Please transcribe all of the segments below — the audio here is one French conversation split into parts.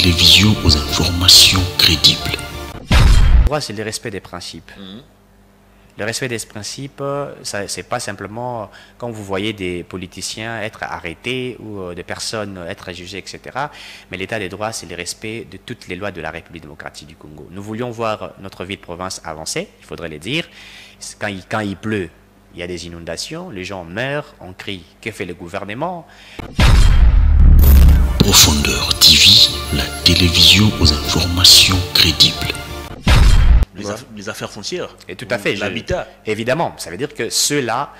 télévision aux informations crédibles. Le droit, c'est le respect des principes. Le respect des principes, c'est pas simplement quand vous voyez des politiciens être arrêtés ou des personnes être jugées, etc. Mais l'état des droits, c'est le respect de toutes les lois de la République démocratique du Congo. Nous voulions voir notre ville-province avancer, il faudrait le dire. Quand il pleut, il y a des inondations, les gens meurent, on crie. Que fait le gouvernement? Profondeur TV, la télévision aux informations crédibles. Les affaires foncières. Et tout à fait. L'habitat. Évidemment, ça veut dire que ceux-là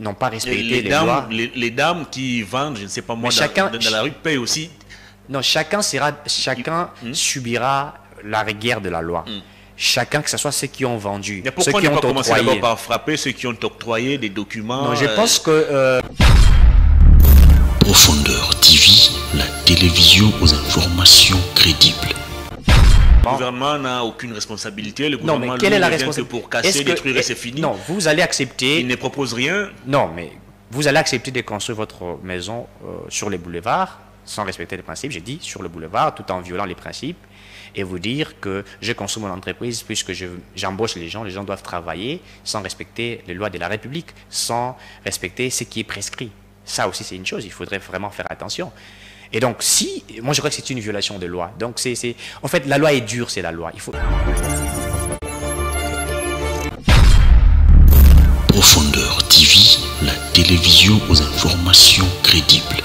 n'ont pas respecté les lois. Les dames qui vendent, je ne sais pas moi, dans la rue payent aussi. Non, chacun subira la rigueur de la loi. Chacun, que ce soit ceux qui ont vendu, mais pourquoi ceux qui ne ont pas commencer octroyé. d'abord par frapper ceux qui ont octroyé des documents? Non, je pense que... Profondeur TV, la télévision aux informations crédibles. Le gouvernement n'a aucune responsabilité. Le gouvernement non, mais quelle est la responsabilité pour casser, détruire et c'est fini. Non, vous allez accepter... Il ne propose rien. Non, mais vous allez accepter de construire votre maison sur les boulevards, sans respecter les principes, j'ai dit, sur le boulevard, tout en violant les principes, et vous dire que je construis mon entreprise puisque j'embauche les gens doivent travailler sans respecter les lois de la République, sans respecter ce qui est prescrit. Ça aussi, c'est une chose, il faudrait vraiment faire attention. Et donc, moi je crois que c'est une violation de loi. Donc, en fait, la loi est dure, c'est la loi. Il faut... Profondeur TV, la télévision aux informations crédibles.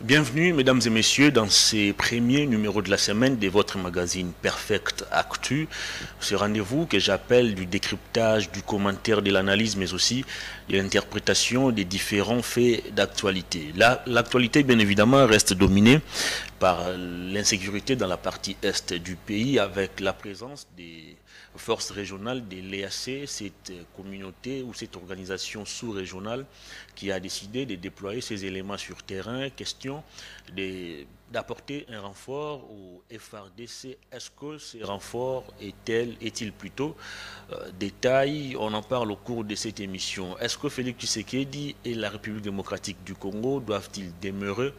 Bienvenue, mesdames et messieurs, dans ces premiers numéros de la semaine de votre magazine Perfect Actu. Ce rendez-vous que j'appelle du décryptage, du commentaire, de l'analyse, mais aussi de l'interprétation des différents faits d'actualité. L'actualité, bien évidemment, reste dominée par l'insécurité dans la partie est du pays, avec la présence des forces régionales de l'EAC, cette communauté ou cette organisation sous-régionale qui a décidé de déployer ses éléments sur terrain. Question d'apporter un renfort au FRDC. Est-ce que ce renfort est-il plutôt détail? On en parle au cours de cette émission. Est-ce que Félix Tshisekedi et la République démocratique du Congo doivent-ils demeurer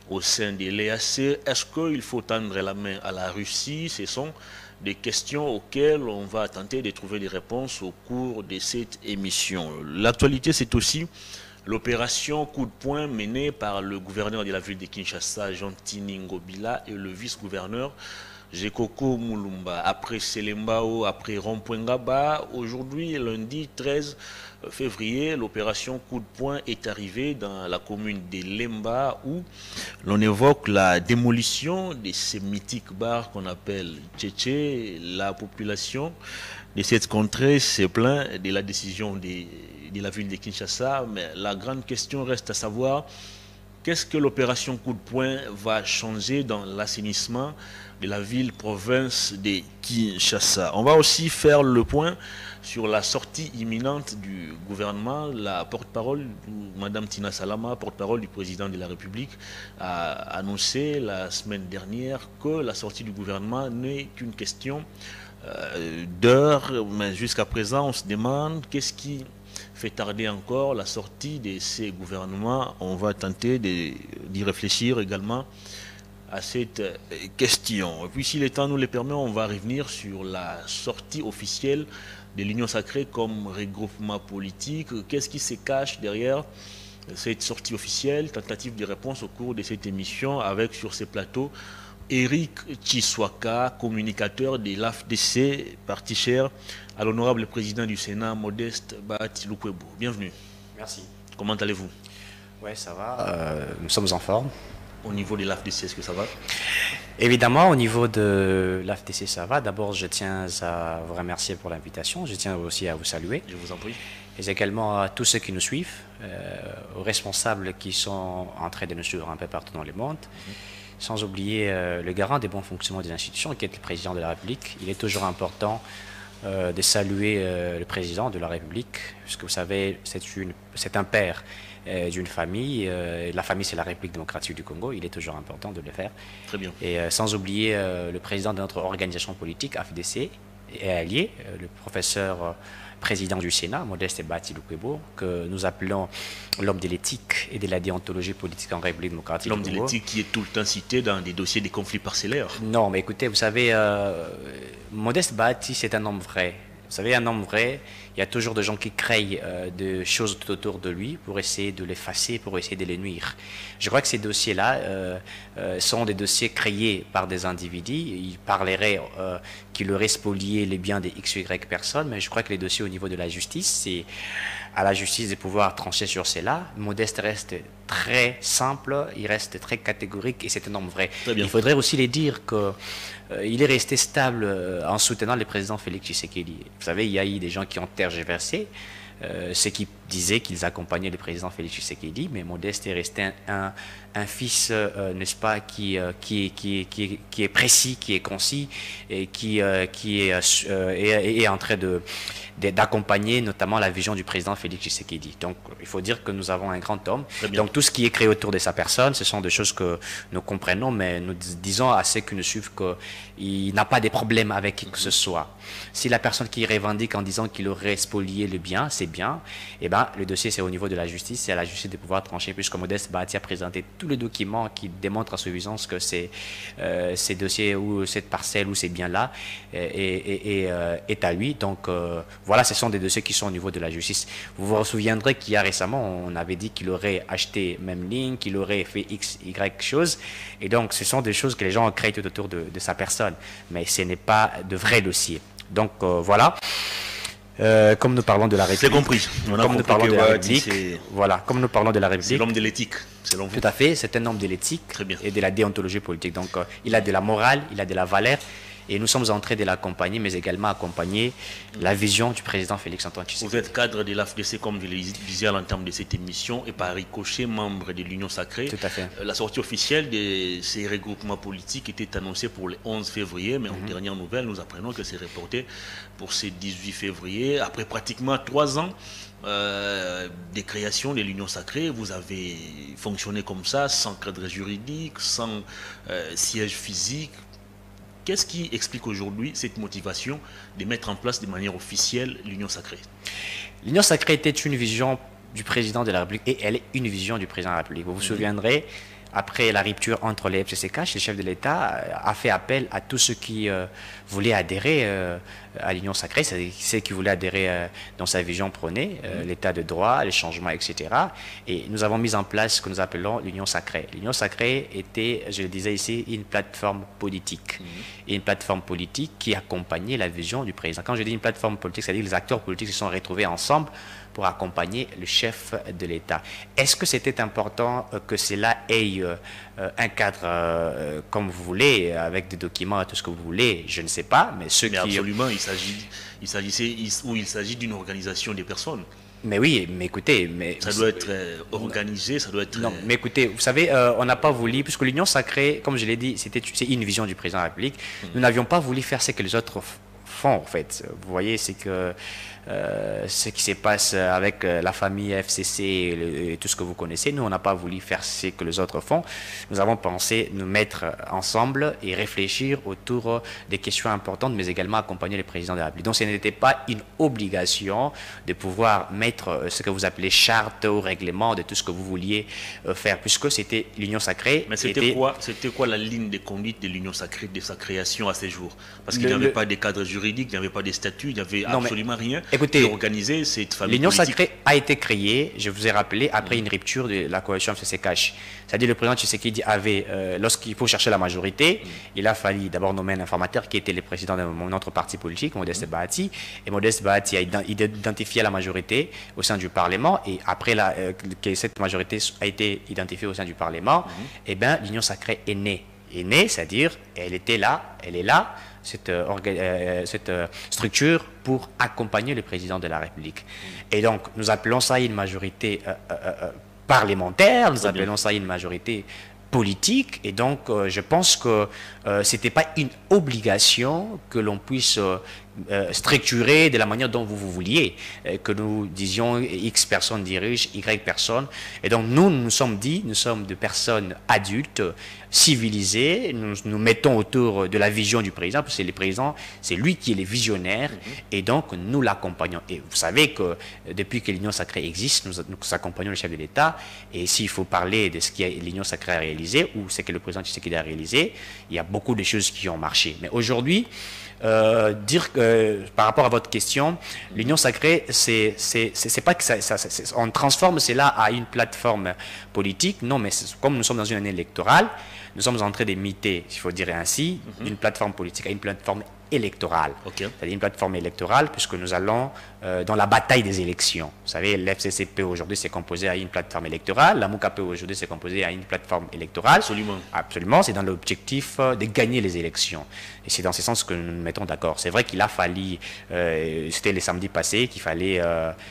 au sein de l'EAC? Est-ce qu'il faut tendre la main à la Russie? Ce sont des questions auxquelles on va tenter de trouver des réponses au cours de cette émission. L'actualité, c'est aussi l'opération coup de poing menée par le gouverneur de la ville de Kinshasa, Jean-Tini Ngobila, et le vice-gouverneur Jekoko Mulumba. Après Selembao, après Rompuengaba, aujourd'hui, lundi 13 février, l'opération coup de poing est arrivée dans la commune de Lemba où l'on évoque la démolition de ces mythiques bars qu'on appelle Tchétché. La population de cette contrée s'est plaint de la décision de la ville de Kinshasa, mais la grande question reste à savoir qu'est-ce que l'opération coup de poing va changer dans l'assainissement de la ville-province de Kinshasa. On va aussi faire le point sur la sortie imminente du gouvernement. La porte-parole, Madame Tina Salama, porte-parole du président de la République, a annoncé la semaine dernière que la sortie du gouvernement n'est qu'une question d'heures, mais jusqu'à présent on se demande qu'est-ce qui fait tarder encore la sortie de ces gouvernements. On va tenter d'y réfléchir également à cette question. Et puis si le temps nous le permet, on va revenir sur la sortie officielle de l'Union sacrée comme regroupement politique. Qu'est-ce qui se cache derrière cette sortie officielle? Tentative de réponse au cours de cette émission avec sur ces plateaux Eric Chiswaka, communicateur de l'AFDC, parti cher à l'honorable président du Sénat, Modeste Bahati Lukwebo. Bienvenue. Merci. Comment allez-vous? Oui, ça va. Nous sommes en forme. Au niveau de l'AFDC, est-ce que ça va? Évidemment, au niveau de l'AFDC, ça va. D'abord, je tiens à vous remercier pour l'invitation. Je tiens aussi à vous saluer. Je vous en prie. Et également à tous ceux qui nous suivent, aux responsables qui sont en train de nous suivre un peu partout dans le monde. Sans oublier le garant des bons fonctionnements des institutions, qui est le président de la République. Il est toujours important de saluer le président de la République, puisque vous savez, c'est un père d'une famille. La famille, c'est la République démocratique du Congo. Il est toujours important de le faire. Très bien. Et sans oublier le président de notre organisation politique, AFDC, et allié, le professeur président du Sénat, Modeste Bahati Lukwebo, que nous appelons l'homme de l'éthique et de la déontologie politique en République démocratique. L'homme de l'éthique qui est tout le temps cité dans des dossiers des conflits parcellaires. Non, mais écoutez, vous savez, Modeste Bahati, c'est un homme vrai. Vous savez, un homme vrai, il y a toujours des gens qui créent des choses tout autour de lui pour essayer de l'effacer, pour essayer de les nuire. Je crois que ces dossiers-là sont des dossiers créés par des individus. Ils parleraient qu'il aurait spolié les biens des X ou Y personnes, mais je crois que les dossiers au niveau de la justice, c'est à la justice de pouvoir trancher sur cela. Modeste reste très simple, il reste très catégorique et c'est un homme vrai. Il faudrait aussi les dire que il est resté stable en soutenant le président Félix Tshisekedi. Vous savez, il y a eu des gens qui ont tergiversé, ceux qui disaient qu'ils accompagnaient le président Félix Tshisekedi, mais Modeste est resté un fils, n'est-ce pas, qui est précis, qui est concis et qui est en train d'accompagner notamment la vision du président Félix Tshisekedi. Donc, il faut dire que nous avons un grand homme. Donc, tout ce qui est créé autour de sa personne, ce sont des choses que nous comprenons, mais nous disons à ceux qui nous suivent qu'il n'a pas de problème avec qui que ce soit. Si la personne qui revendique en disant qu'il aurait spolié le bien, c'est bien, eh ben, le dossier, c'est au niveau de la justice, c'est à la justice de pouvoir trancher, puisque Modeste Bahati a présenté tous les documents qui démontrent à suffisance que ces dossiers ou cette parcelle ou ces biens-là est à lui. Donc, voilà, ce sont des dossiers qui sont au niveau de la justice. Vous vous souviendrez qu'il y a récemment, on avait dit qu'il aurait acheté même ligne, qu'il aurait fait X, Y choses. Et donc, ce sont des choses que les gens ont créées tout autour de sa personne. Mais ce n'est pas de vrais dossiers. Donc, voilà. Comme nous parlons de la République. C'est compris. Comme nous parlons de la République. Voilà, comme nous parlons de la République. C'est l'homme de l'éthique, selon vous. Tout à fait, c'est un homme de l'éthique et de la déontologie politique. Donc, il a de la morale, il a de la valeur. Et nous sommes en train de l'accompagner, mais également accompagner la vision du président Félix-Antoine Tshisekedi. Vous êtes cadre de l'AFDC, comme je le disais à l'entame de cette émission, et par ricochet, membre de l'Union Sacrée. Tout à fait. La sortie officielle de ces regroupements politiques était annoncée pour le 11 février, mais en dernière nouvelle, nous apprenons que c'est reporté pour ce 18 février. Après pratiquement 3 ans des créations de l'Union Sacrée, vous avez fonctionné comme ça, sans cadre juridique, sans siège physique. Qu'est-ce qui explique aujourd'hui cette motivation de mettre en place de manière officielle l'Union Sacrée? L'Union Sacrée était une vision du président de la République et elle est une vision du président de la République. Vous vous souviendrez, après la rupture entre les FCCK, le chef de l'État a fait appel à tous ceux qui voulaient adhérer à l'Union Sacrée, c'est ceux qui voulaient adhérer dans sa vision prônée, l'État de droit, les changements, etc. Et nous avons mis en place ce que nous appelons l'Union Sacrée. L'Union Sacrée était, je le disais ici, une plateforme politique. Et une plateforme politique qui accompagnait la vision du président. Quand je dis une plateforme politique, c'est-à-dire que les acteurs politiques se sont retrouvés ensemble pour accompagner le chef de l'État. Est-ce que c'était important que cela ait un cadre comme vous voulez, avec des documents, tout ce que vous voulez? Je ne sais pas, mais ceux qui... Absolument, il s'agit d'une organisation des personnes. Mais oui, mais écoutez... ça doit être organisé, ça doit être... Non, mais écoutez, vous savez, on n'a pas voulu, puisque l'Union Sacrée, comme je l'ai dit, c'est une vision du président de la République, nous n'avions pas voulu faire ce que les autres font, en fait. Vous voyez, c'est que ce qui se passe avec la famille FCC et tout ce que vous connaissez, nous, on n'a pas voulu faire ce que les autres font. Nous avons pensé nous mettre ensemble et réfléchir autour des questions importantes, mais également accompagner le président de la République. Donc, ce n'était pas une obligation de pouvoir mettre ce que vous appelez charte ou règlement de tout ce que vous vouliez faire, puisque c'était l'Union Sacrée. Mais c'était quoi la ligne de conduite de l'Union Sacrée, de sa création à ces jours? Parce qu'il n'y avait pas de cadre juridique, il n'y avait pas de statut, il n'y avait absolument rien. Écoutez, organiser cette famille l'Union politique. Sacrée a été créée, je vous ai rappelé, après une rupture de la coalition FCCK. C'est-à-dire le président Tshisekedi avait, lorsqu'il faut chercher la majorité, il a fallu d'abord nommer un informateur qui était le président de notre parti politique, Modeste Bahati. Et Modeste Bahati a identifié la majorité au sein du Parlement. Et après que cette majorité a été identifiée au sein du Parlement, eh bien, l'Union Sacrée est née. C'est-à-dire, elle était là, elle est là, cette structure pour accompagner le président de la République. Et donc, nous appelons ça une majorité parlementaire, nous appelons ça une majorité politique, et donc je pense que ce n'était pas une obligation que l'on puisse structuré de la manière dont vous vouliez, que nous disions X personnes dirigent, Y personnes. Et donc nous sommes dit, nous sommes de personnes adultes, civilisées, nous mettons autour de la vision du président, parce que le président, c'est lui qui est le visionnaire, et donc nous l'accompagnons. Et vous savez que depuis que l'Union sacrée existe, nous accompagnons le chef de l'État, et s'il faut parler de ce que l'Union sacrée a réalisé, ou ce que le président Tshisekedi a réalisé, il y a beaucoup de choses qui ont marché. Mais aujourd'hui, dire que par rapport à votre question, l'Union sacrée, c'est pas que on transforme cela à une plateforme politique. Non, mais comme nous sommes dans une année électorale, nous sommes en train d'imiter, il faut dire ainsi, une plateforme politique à une plateforme électorale. C'est-à-dire une plateforme électorale, puisque nous allons dans la bataille des élections. Vous savez, l'FCCP aujourd'hui s'est composé à une plateforme électorale, la MOUCAP aujourd'hui s'est composée à une plateforme électorale. Absolument. Absolument, c'est dans l'objectif de gagner les élections. Et c'est dans ce sens que nous nous mettons d'accord. C'est vrai qu'il a fallu, c'était les samedis passés, qu'il fallait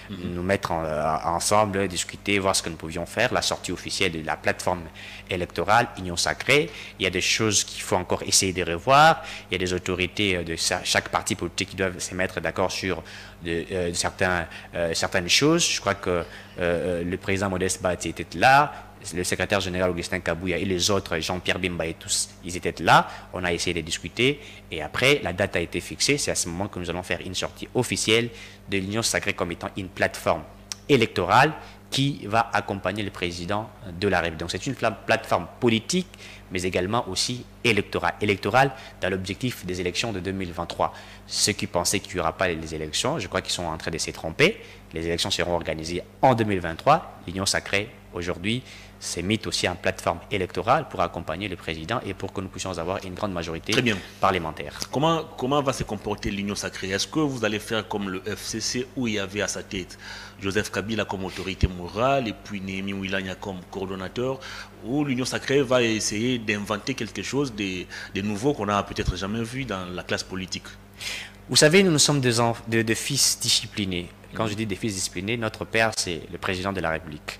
nous mettre ensemble, discuter, voir ce que nous pouvions faire, la sortie officielle de la plateforme électorale, Union sacrée. Il y a des choses qu'il faut encore essayer de revoir. Il y a des autorités de chaque parti politique qui doivent se mettre d'accord sur certaines choses. Je crois que le président Modeste Bati était là, le secrétaire général Augustin Kabouya et les autres, Jean-Pierre Bimba et tous, ils étaient là. On a essayé de discuter et après, la date a été fixée. C'est à ce moment que nous allons faire une sortie officielle de l'Union sacrée comme étant une plateforme électorale qui va accompagner le président de la République. Donc c'est une plateforme politique, mais également aussi électorale. Électorale dans l'objectif des élections de 2023. Ceux qui pensaient qu'il n'y aura pas les élections, je crois qu'ils sont en train de se tromper. Les élections seront organisées en 2023. L'Union sacrée, aujourd'hui, s'est mise aussi en plateforme électorale pour accompagner le président et pour que nous puissions avoir une grande majorité parlementaire. Comment va se comporter l'Union sacrée? Est-ce que vous allez faire comme le FCC où il y avait à sa tête Joseph Kabila comme autorité morale et puis Némi Ouilania comme coordonnateur, ou l'Union sacrée va essayer d'inventer quelque chose de nouveau qu'on n'a peut-être jamais vu dans la classe politique? Vous savez, nous sommes des fils disciplinés. Quand je dis des fils disciplinés, notre père, c'est le président de la République.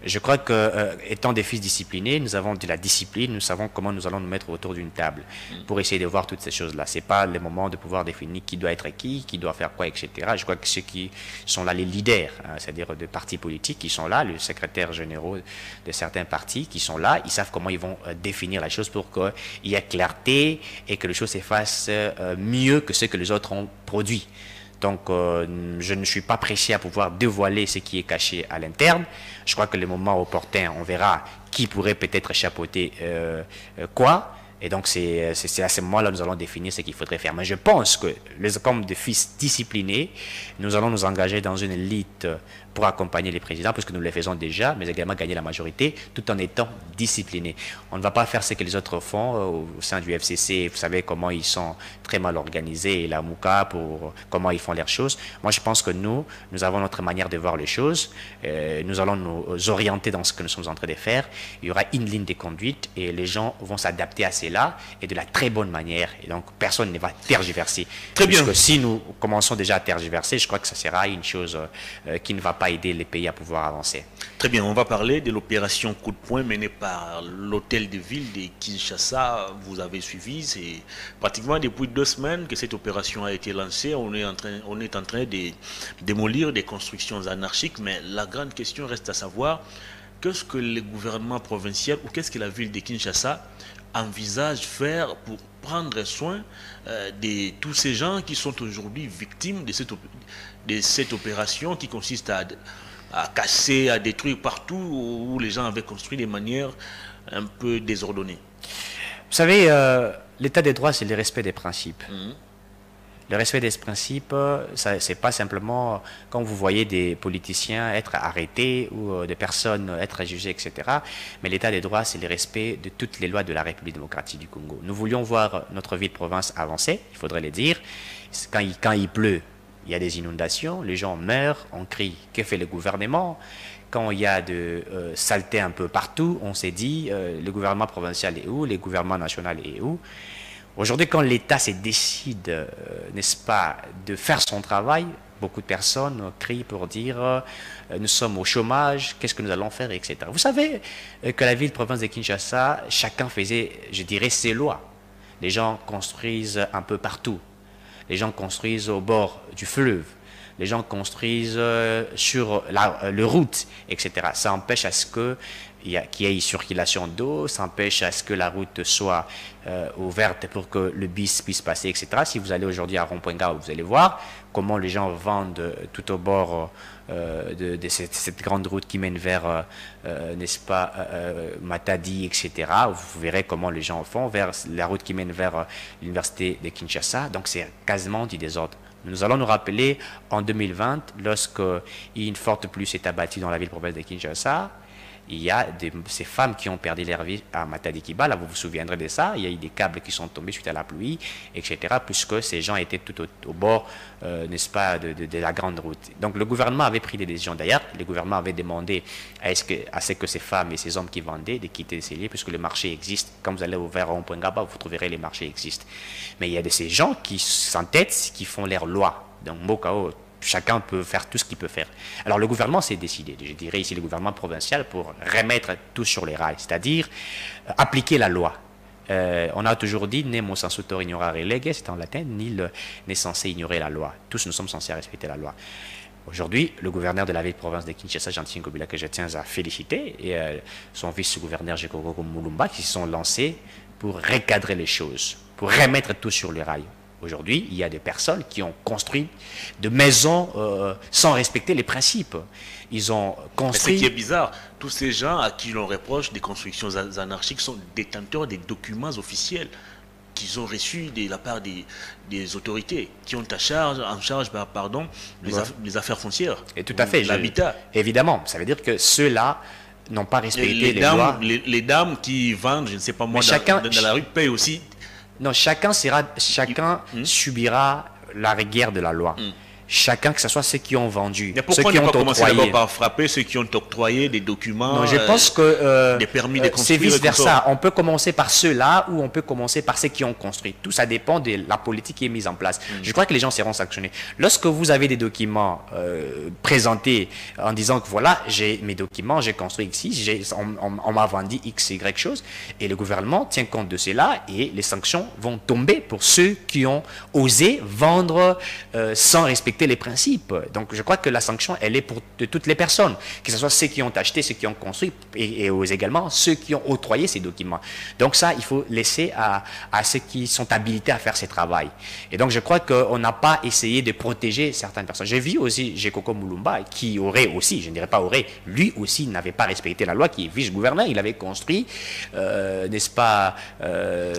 Je crois que, étant des fils disciplinés, nous avons de la discipline, nous savons comment nous allons nous mettre autour d'une table pour essayer de voir toutes ces choses-là. Ce n'est pas le moment de pouvoir définir qui doit être qui doit faire quoi, etc. Je crois que ceux qui sont là, les leaders, c'est-à-dire de partis politiques qui sont là, le secrétaire général de certains partis qui sont là, ils savent comment ils vont définir la chose pour qu'il y ait clarté et que les choses se fassent mieux que ce que les autres ont produit. Donc, je ne suis pas pressé à pouvoir dévoiler ce qui est caché à l'interne. Je crois que le moment opportun, on verra qui pourrait peut-être chapeauter quoi. Et donc, c'est à ce moment-là que nous allons définir ce qu'il faudrait faire. Mais je pense que, comme des fils disciplinés, nous allons nous engager dans une élite pour accompagner les présidents, puisque nous le faisons déjà, mais également gagner la majorité, tout en étant disciplinés. On ne va pas faire ce que les autres font au sein du FCC. Vous savez comment ils sont très mal organisés, et la MOUCA, pour comment ils font leurs choses. Moi, je pense que nous avons notre manière de voir les choses. Nous allons nous orienter dans ce que nous sommes en train de faire. Il y aura une ligne de conduite et les gens vont s'adapter à cela et de la très bonne manière. Et donc, personne ne va tergiverser. Très bien. Parce que si nous commençons déjà à tergiverser, je crois que ça sera une chose qui ne va pas aider les pays à pouvoir avancer. Très bien, on va parler de l'opération coup de poing menée par l'hôtel de ville de Kinshasa. Vous avez suivi, c'est pratiquement depuis 2 semaines que cette opération a été lancée. On est en train de démolir des constructions anarchiques, mais la grande question reste à savoir qu'est-ce que le gouvernement provincial ou qu'est-ce que la ville de Kinshasa envisage faire pour prendre soin de tous ces gens qui sont aujourd'hui victimes de cette opération qui consiste à casser, à détruire partout où les gens avaient construit de manière un peu désordonnée. Vous savez, l'état des droits, c'est le respect des principes. Le respect des principes, c'est pas simplement quand vous voyez des politiciens être arrêtés ou des personnes être jugées, etc. Mais l'état des droits, c'est le respect de toutes les lois de la République démocratique du Congo. Nous voulions voir notre ville-province avancer, il faudrait le dire. Quand il pleut, il y a des inondations, les gens meurent, on crie, que fait le gouvernement? Quand il y a de saleté un peu partout, on s'est dit, le gouvernement provincial est où? Le gouvernement national est où? Aujourd'hui, quand l'État se décide, n'est-ce pas, de faire son travail, beaucoup de personnes crient pour dire nous sommes au chômage, qu'est-ce que nous allons faire, etc. Vous savez que la ville-province de Kinshasa, chacun faisait, je dirais, ses lois. Les gens construisent un peu partout. les gens construisent au bord du fleuve, les gens construisent sur le route, etc. Ça empêche à ce qu'il y ait une circulation d'eau, ça empêche à ce que la route soit ouverte pour que le bis puisse passer, etc. Si vous allez aujourd'hui à Rond-Point-Gare, vous allez voir comment les gens vendent tout au bord de cette grande route qui mène vers, n'est-ce pas, Matadi, etc. Vous verrez comment les gens font, vers la route qui mène vers l'université de Kinshasa. Donc c'est quasiment du désordre. Nous allons nous rappeler en 2020, lorsque une forte pluie s'est abattue dans la ville-province de Kinshasa, il y a ces femmes qui ont perdu leur vie à Matadi-Kibala, vous vous souviendrez de ça, il y a eu des câbles qui sont tombés suite à la pluie, etc., puisque ces gens étaient tout au bord, n'est-ce pas, de la grande route. Donc le gouvernement avait pris des décisions. D'ailleurs, le gouvernement avait demandé à ce que ces femmes et ces hommes qui vendaient de quitter ces lieux, puisque le marché existe. Quand vous allez vers Rond-Point-Gaba, vous trouverez les marchés existent. Mais il y a de ces gens qui s'entêtent, qui font leur loi. Donc Mokao, chacun peut faire tout ce qu'il peut faire. Alors le gouvernement s'est décidé, je dirais ici le gouvernement provincial, pour remettre tout sur les rails, c'est-à-dire appliquer la loi. On a toujours dit, nemo sensutor ignorare lege, c'est en latin, nul n'est censé ignorer la loi. Tous nous sommes censés respecter la loi. Aujourd'hui, le gouverneur de la ville-province de Kinshasa, Gentil Ngobila, que je tiens à féliciter, et son vice-gouverneur Jekoko Mulumba, qui se sont lancés pour recadrer les choses, pour remettre tout sur les rails. Aujourd'hui, il y a des personnes qui ont construit de maisons sans respecter les principes. Ils ont construit... Mais ce qui est bizarre, tous ces gens à qui l'on reproche des constructions anarchiques sont détenteurs des documents officiels qu'ils ont reçus de la part des autorités qui ont en charge les affaires foncières. Et tout à fait. L'habitat. Évidemment, ça veut dire que ceux-là n'ont pas respecté les lois. Les dames qui vendent, je ne sais pas moi, dans la rue, payent aussi. Non, chacun subira la rigueur de la loi. Chacun, que ce soit ceux qui ont vendu, mais pourquoi ceux qui ne ont pas commencer octroyé. d'abord par frapper ceux qui ont octroyé des documents, non, je pense que des permis de construire, c'est vice-versa. On peut commencer par ceux-là ou on peut commencer par ceux qui ont construit. Tout ça dépend de la politique qui est mise en place. Je crois que les gens seront sanctionnés. Lorsque vous avez des documents présentés en disant que voilà, j'ai mes documents, j'ai construit ici, on m'a vendu X, Y chose, et le gouvernement tient compte de cela et les sanctions vont tomber pour ceux qui ont osé vendre sans respecter les principes. Donc je crois que la sanction, elle est pour toutes les personnes, que ce soit ceux qui ont acheté, ceux qui ont construit, et également ceux qui ont octroyé ces documents. Donc ça, il faut laisser à ceux qui sont habilités à faire ce travail. Et donc je crois qu'on n'a pas essayé de protéger certaines personnes. J'ai vu aussi Jekoko Mulumba, qui aurait aussi, je ne dirais pas aurait, lui aussi n'avait pas respecté la loi, qui est vice-gouverneur, il avait construit, n'est-ce pas,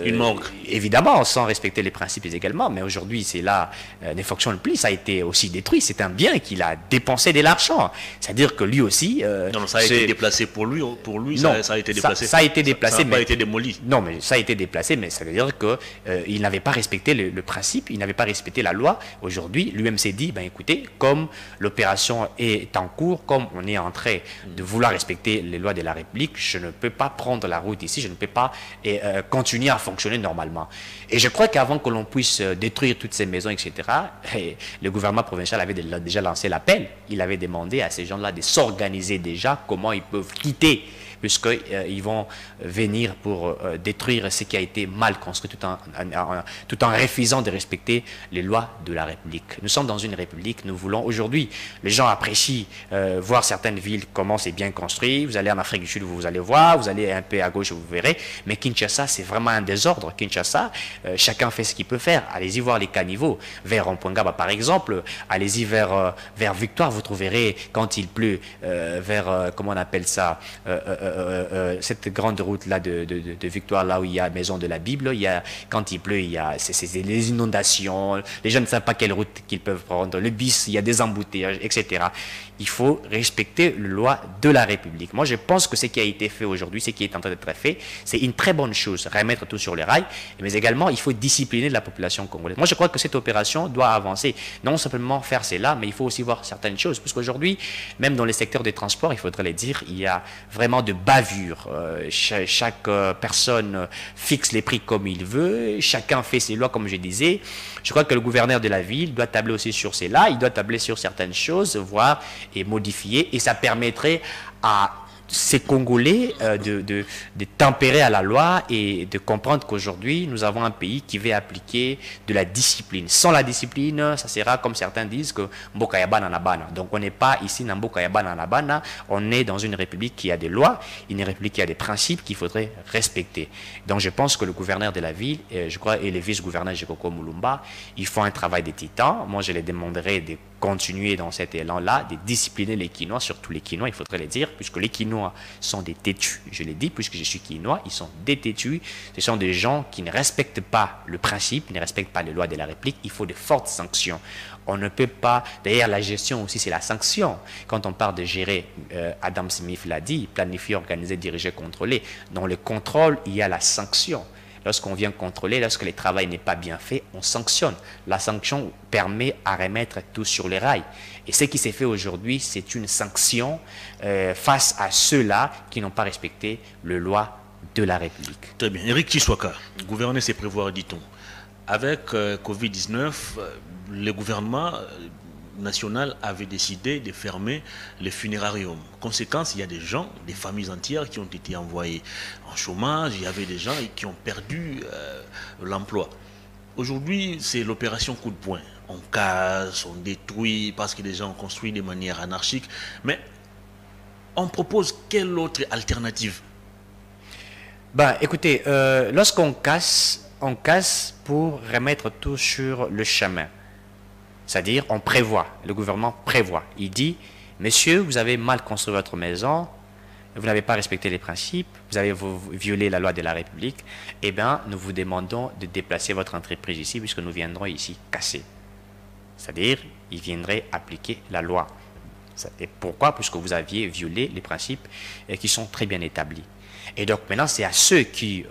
une morgue. Évidemment, sans respecter les principes également, mais aujourd'hui, c'est là, ne fonctionne plus, ça a été aussi détruit, c'est un bien qu'il a dépensé de l'argent. C'est-à-dire que lui aussi... non, ça a été déplacé pour lui non, ça a été déplacé. Ça a été déplacé, ça n'a pas été démoli. Non, mais ça a été déplacé, mais ça veut dire qu'il n'avait pas respecté le principe, il n'avait pas respecté la loi. Aujourd'hui, lui-même s'est dit, ben écoutez, comme l'opération est en cours, comme on est en train de vouloir respecter les lois de la République, je ne peux pas prendre la route ici, je ne peux pas continuer à fonctionner normalement. Et je crois qu'avant que l'on puisse détruire toutes ces maisons, etc., le gouvernement provincial avait déjà lancé l'appel. Il avait demandé à ces gens-là de s'organiser déjà, comment ils peuvent quitter, puisqu'ils vont venir pour détruire ce qui a été mal construit, tout en refusant de respecter les lois de la République. Nous sommes dans une République, nous voulons aujourd'hui, les gens apprécient voir certaines villes, comment c'est bien construit. Vous allez en Afrique du Sud, vous allez voir, vous allez un peu à gauche, vous verrez, mais Kinshasa, c'est vraiment un désordre. Kinshasa, chacun fait ce qu'il peut faire. Allez-y voir les caniveaux, vers Rond-Point-Gaba par exemple, allez-y vers Victoire, vous trouverez, quand il pleut, vers, comment on appelle ça, cette grande route là de Victoire, là où il y a Maison de la Bible, quand il pleut, il y a les inondations, les gens ne savent pas quelle route qu'ils peuvent prendre, le bis, il y a des embouteillages, etc. Il faut respecter les lois de la République. Moi, je pense que ce qui a été fait aujourd'hui, ce qui est en train d'être fait, c'est une très bonne chose, remettre tout sur les rails, mais également, il faut discipliner la population congolaise. Moi, je crois que cette opération doit avancer. Non simplement faire cela, mais il faut aussi voir certaines choses, parce qu'aujourd'hui, même dans les secteurs des transports, il faudrait le dire, il y a vraiment de bavures. Chaque personne fixe les prix comme il veut, chacun fait ses lois, comme je disais. Je crois que le gouverneur de la ville doit tabler aussi sur cela, il doit tabler sur certaines choses, voir et modifier, et ça permettrait à ces Congolais de tempérer à la loi et de comprendre qu'aujourd'hui, nous avons un pays qui veut appliquer de la discipline. Sans la discipline, ça sera comme certains disent que Mboka Yabana Nabana. Donc on n'est pas ici dans Mboka Yabana Nabana, on est dans une république qui a des lois, une république qui a des principes qu'il faudrait respecter. Donc je pense que le gouverneur de la ville, je crois, et les vice-gouverneurs Jekoko Mulumba, ils font un travail de titan. Moi, je les demanderai de continuer dans cet élan-là, de discipliner les Quinois, surtout les Quinois, il faudrait le dire, puisque les Quinois sont des têtus. Je l'ai dit, puisque je suis Quinois, ils sont des têtus. Ce sont des gens qui ne respectent pas le principe, ne respectent pas les lois de la République. Il faut de fortes sanctions. On ne peut pas... D'ailleurs, la gestion aussi, c'est la sanction. Quand on parle de gérer, Adam Smith l'a dit, planifier, organiser, diriger, contrôler. Dans le contrôle, il y a la sanction. Lorsqu'on vient contrôler, lorsque le travail n'est pas bien fait, on sanctionne. La sanction permet à remettre tout sur les rails. Et ce qui s'est fait aujourd'hui, c'est une sanction face à ceux-là qui n'ont pas respecté les lois de la République. Très bien. Éric Tshisekedi, gouverner c'est prévoir, dit-on. Avec Covid-19, le gouvernement national avait décidé de fermer les funérariums. Conséquence, il y a des gens, des familles entières qui ont été envoyées en chômage, il y avait des gens qui ont perdu l'emploi. Aujourd'hui, c'est l'opération coup de poing. On casse, on détruit parce que les gens ont construit de manière anarchique. Mais on propose quelle autre alternative? Ben, écoutez, lorsqu'on casse, on casse pour remettre tout sur le chemin. C'est-à-dire, on prévoit, le gouvernement prévoit. Il dit, monsieur, vous avez mal construit votre maison, vous n'avez pas respecté les principes, vous avez violé la loi de la République, eh bien, nous vous demandons de déplacer votre entreprise ici, puisque nous viendrons ici casser. C'est-à-dire, ils viendraient appliquer la loi. Et pourquoi? Puisque vous aviez violé les principes qui sont très bien établis. Et donc maintenant, c'est à ceux qui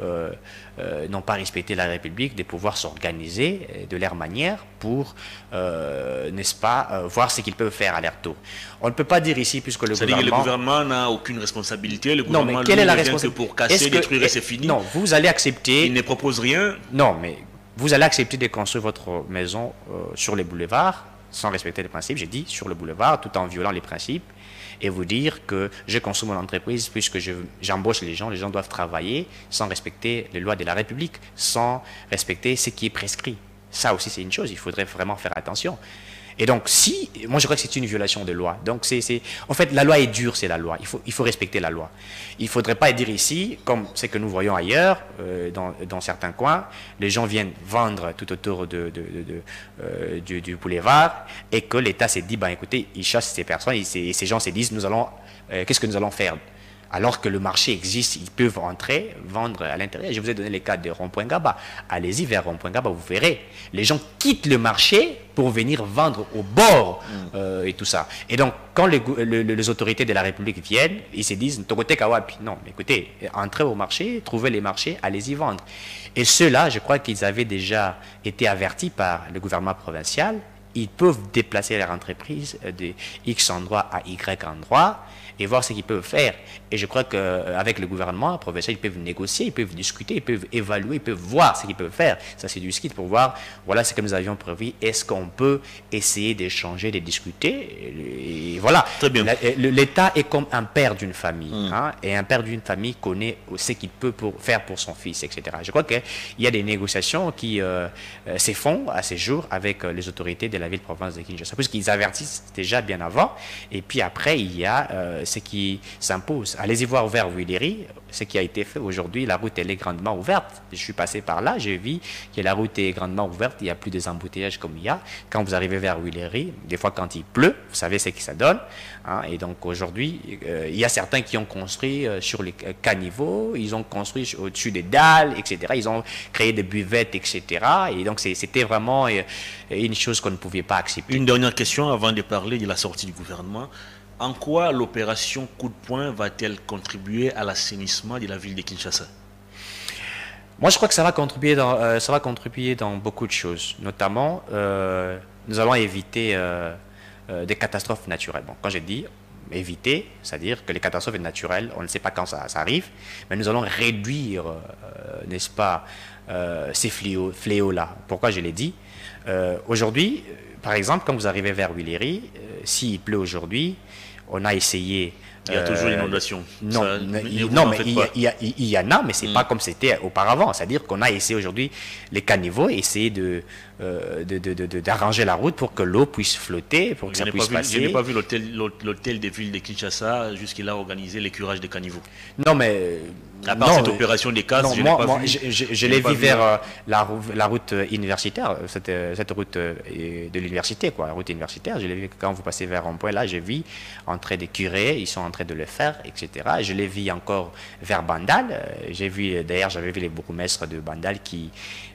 n'ont pas respecté la République de pouvoir s'organiser de leur manière pour, n'est-ce pas, voir ce qu'ils peuvent faire à leur tour. On ne peut pas dire ici, puisque le gouvernement... C'est-à-dire que le gouvernement n'a aucune responsabilité, le gouvernement non, mais quelle est la responsabilité? Pour casser, détruire et c'est fini. Non, vous allez accepter... Il ne propose rien. Non, mais vous allez accepter de construire votre maison sur les boulevards, sans respecter les principes, j'ai dit, sur le boulevard, tout en violant les principes, et vous dire que je consomme mon entreprise puisque j'embauche les gens doivent travailler sans respecter les lois de la République, sans respecter ce qui est prescrit. Ça aussi, c'est une chose, il faudrait vraiment faire attention. Et donc, moi je crois que c'est une violation de loi. Donc, en fait, la loi est dure, c'est la loi. Il faut respecter la loi. Il ne faudrait pas dire ici, comme ce que nous voyons ailleurs, dans certains coins, les gens viennent vendre tout autour du boulevard et que l'État s'est dit, ben écoutez, ils chassent ces personnes et ces gens se disent, qu'est-ce que nous allons faire? Alors que le marché existe, ils peuvent entrer, vendre à l'intérieur. Je vous ai donné les cas de Rond-Point Gaba. Allez-y vers Rond-Point Gaba, vous verrez. Les gens quittent le marché pour venir vendre au bord et tout ça. Et donc, quand les autorités de la République viennent, ils se disent, Togote Kawapi. Non, mais écoutez, entrez au marché, trouvez les marchés, allez-y vendre. Et ceux-là, je crois qu'ils avaient déjà été avertis par le gouvernement provincial. Ils peuvent déplacer leur entreprise de X endroit à Y endroit et voir ce qu'ils peuvent faire. Et je crois qu'avec le gouvernement provincial, ils peuvent négocier, ils peuvent discuter, ils peuvent évaluer, ils peuvent voir ce qu'ils peuvent faire. Ça, c'est du ski pour voir, voilà ce que nous avions prévu. Est-ce qu'on peut essayer d'échanger, de discuter? Et voilà. Très bien. L'État est comme un père d'une famille. Hein, et un père d'une famille connaît ce qu'il peut faire pour son fils, etc. Je crois qu'il y a des négociations qui se font à ces jours avec les autorités de la ville-province de Kinshasa, puisqu'ils avertissent déjà bien avant. Et puis après, il y a ce qui s'impose. Allez-y voir vers Willery, ce qui a été fait aujourd'hui. La route, elle est grandement ouverte. Je suis passé par là, j'ai vu que la route est grandement ouverte. Il n'y a plus des embouteillages comme il y a. Quand vous arrivez vers Willery, des fois quand il pleut, vous savez ce que ça donne. Hein, et donc aujourd'hui, il y a certains qui ont construit sur les caniveaux, ils ont construit au-dessus des dalles, etc. Ils ont créé des buvettes, etc. Et donc c'était vraiment une chose qu'on ne pouvait pas accepter. Une dernière question avant de parler de la sortie du gouvernement. En quoi l'opération coup de poing va-t-elle contribuer à l'assainissement de la ville de Kinshasa? Moi, je crois que ça va contribuer dans beaucoup de choses. Notamment, nous allons éviter des catastrophes naturelles. Bon, quand je dis éviter, c'est-à-dire que les catastrophes naturelles, on ne sait pas quand ça arrive, mais nous allons réduire, n'est-ce pas, ces fléaux-là. Pourquoi je l'ai dit? Aujourd'hui, par exemple, quand vous arrivez vers Willery, s'il pleut aujourd'hui, on a essayé Il y a toujours l'inondation. Non, Mais il y en a, mais c'est pas comme c'était auparavant. C'est-à-dire qu'on a essayé aujourd'hui, les caniveaux, essayer d'arranger la route pour que l'eau puisse flotter, pour que ça puisse passer. Je n'ai pas vu l'hôtel des villes de Kinshasa jusqu'il a organisé l'écurage des caniveaux. Non, mais... À part cette opération des cases, je n'ai pas vu. Je l'ai vu vers la route universitaire, cette route de l'université, quoi, la route universitaire. Je l'ai vu quand vous passez vers Rond-Point, là, j'ai vu entrer des curés, ils sont en train de le faire, etc. Je l'ai vu encore vers Bandal. D'ailleurs, j'avais vu les bourgmestres de Bandal qui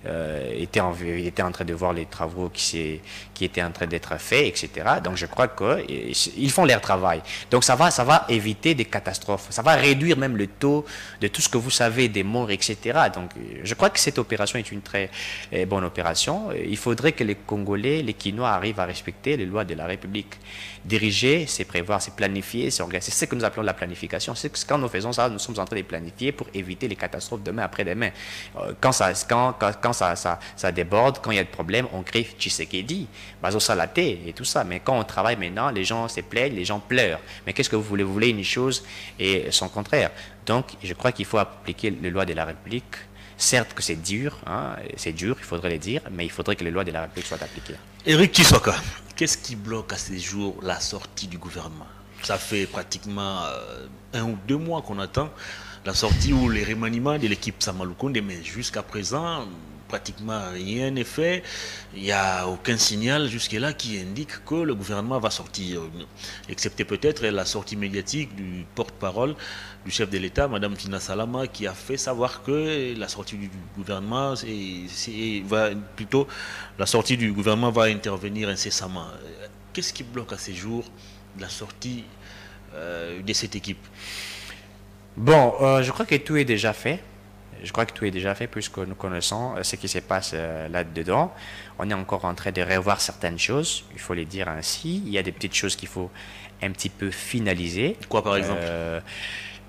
étaient en train de voir les travaux qui étaient en train d'être faits, etc. Donc, je crois qu'ils font leur travail. Donc, ça va éviter des catastrophes. Ça va réduire même le taux de tout ce que vous savez, des morts, etc. Donc, je crois que cette opération est une très bonne opération. Il faudrait que les Congolais, les Quinois arrivent à respecter les lois de la République. Diriger, c'est prévoir, c'est planifier, c'est organiser. C'est ce que nous appelons la planification. C'est que quand nous faisons ça, nous sommes en train de planifier pour éviter les catastrophes demain après-demain. Quand ça déborde, quand il y a des problèmes, on crée Tshisekedi, Bazo Salaté et tout ça. Mais quand on travaille maintenant, les gens se plaignent, les gens pleurent. Mais qu'est-ce que vous voulez? Vous voulez une chose et son contraire. Donc, je crois qu'il faut appliquer les lois de la République. Certes que c'est dur, il faudrait le dire, mais il faudrait que les lois de la République soient appliquées. Éric Tshisekedi, qu'est-ce qui bloque à ces jours la sortie du gouvernement? Ça fait pratiquement 1 ou 2 mois qu'on attend la sortie ou les remaniements de l'équipe Samaloukonde, mais jusqu'à présent, pratiquement rien n'est fait. Il n'y a aucun signal jusque-là qui indique que le gouvernement va sortir, excepté peut-être la sortie médiatique du porte-parole du chef de l'État, Mme Tina Salama, qui a fait savoir que la sortie du gouvernement va intervenir incessamment. Qu'est-ce qui bloque à ces jours la sortie de cette équipe? Bon, je crois que tout est déjà fait. Puisque nous connaissons ce qui se passe là-dedans. On est encore en train de revoir certaines choses, il faut les dire ainsi. Il y a des petites choses qu'il faut un petit peu finaliser. Quoi par exemple?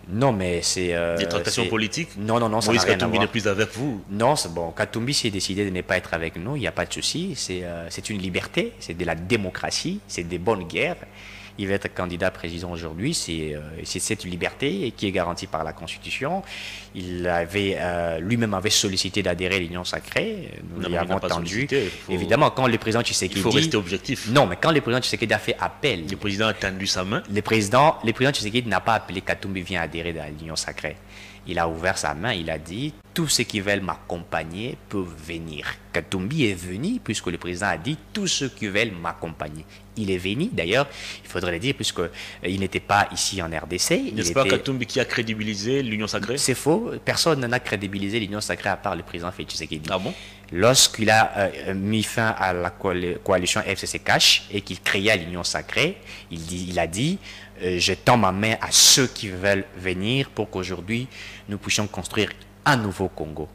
Non, mais c'est... des tractations politiques? Non, ça n'a rien à voir. Katumbi n'est plus avec vous? Non, c'est bon. Katumbi s'est décidé de ne pas être avec nous, il n'y a pas de souci. C'est une liberté, c'est de la démocratie, c'est des bonnes guerres. Il va être candidat président aujourd'hui, c'est cette liberté qui est garantie par la Constitution. Lui-même avait sollicité d'adhérer à l'Union sacrée, nous l'y avons entendu. Évidemment, quand le président Tshisekedi... Il faut rester objectif. Non, mais quand le président Tshisekedi a fait appel... Le président a tendu sa main. Le président Tshisekedi n'a pas appelé Katumbi vient adhérer à l'Union sacrée. Il a ouvert sa main, il a dit « Tous ceux qui veulent m'accompagner peuvent venir ». Katumbi est venu puisque le président a dit « Tous ceux qui veulent m'accompagner ». Il est venu, d'ailleurs, il faudrait le dire, puisqu'il n'était pas ici en RDC. N'est-ce pas Katumbi qui a crédibilisé l'Union sacrée? C'est faux, personne n'a crédibilisé l'Union sacrée à part le président Félix Tshisekedi. Ah bon? Lorsqu'il a mis fin à la coalition FCC-Cash et qu'il créa l'Union sacrée, il a dit je tends ma main à ceux qui veulent venir pour qu'aujourd'hui nous puissions construire un nouveau Congo.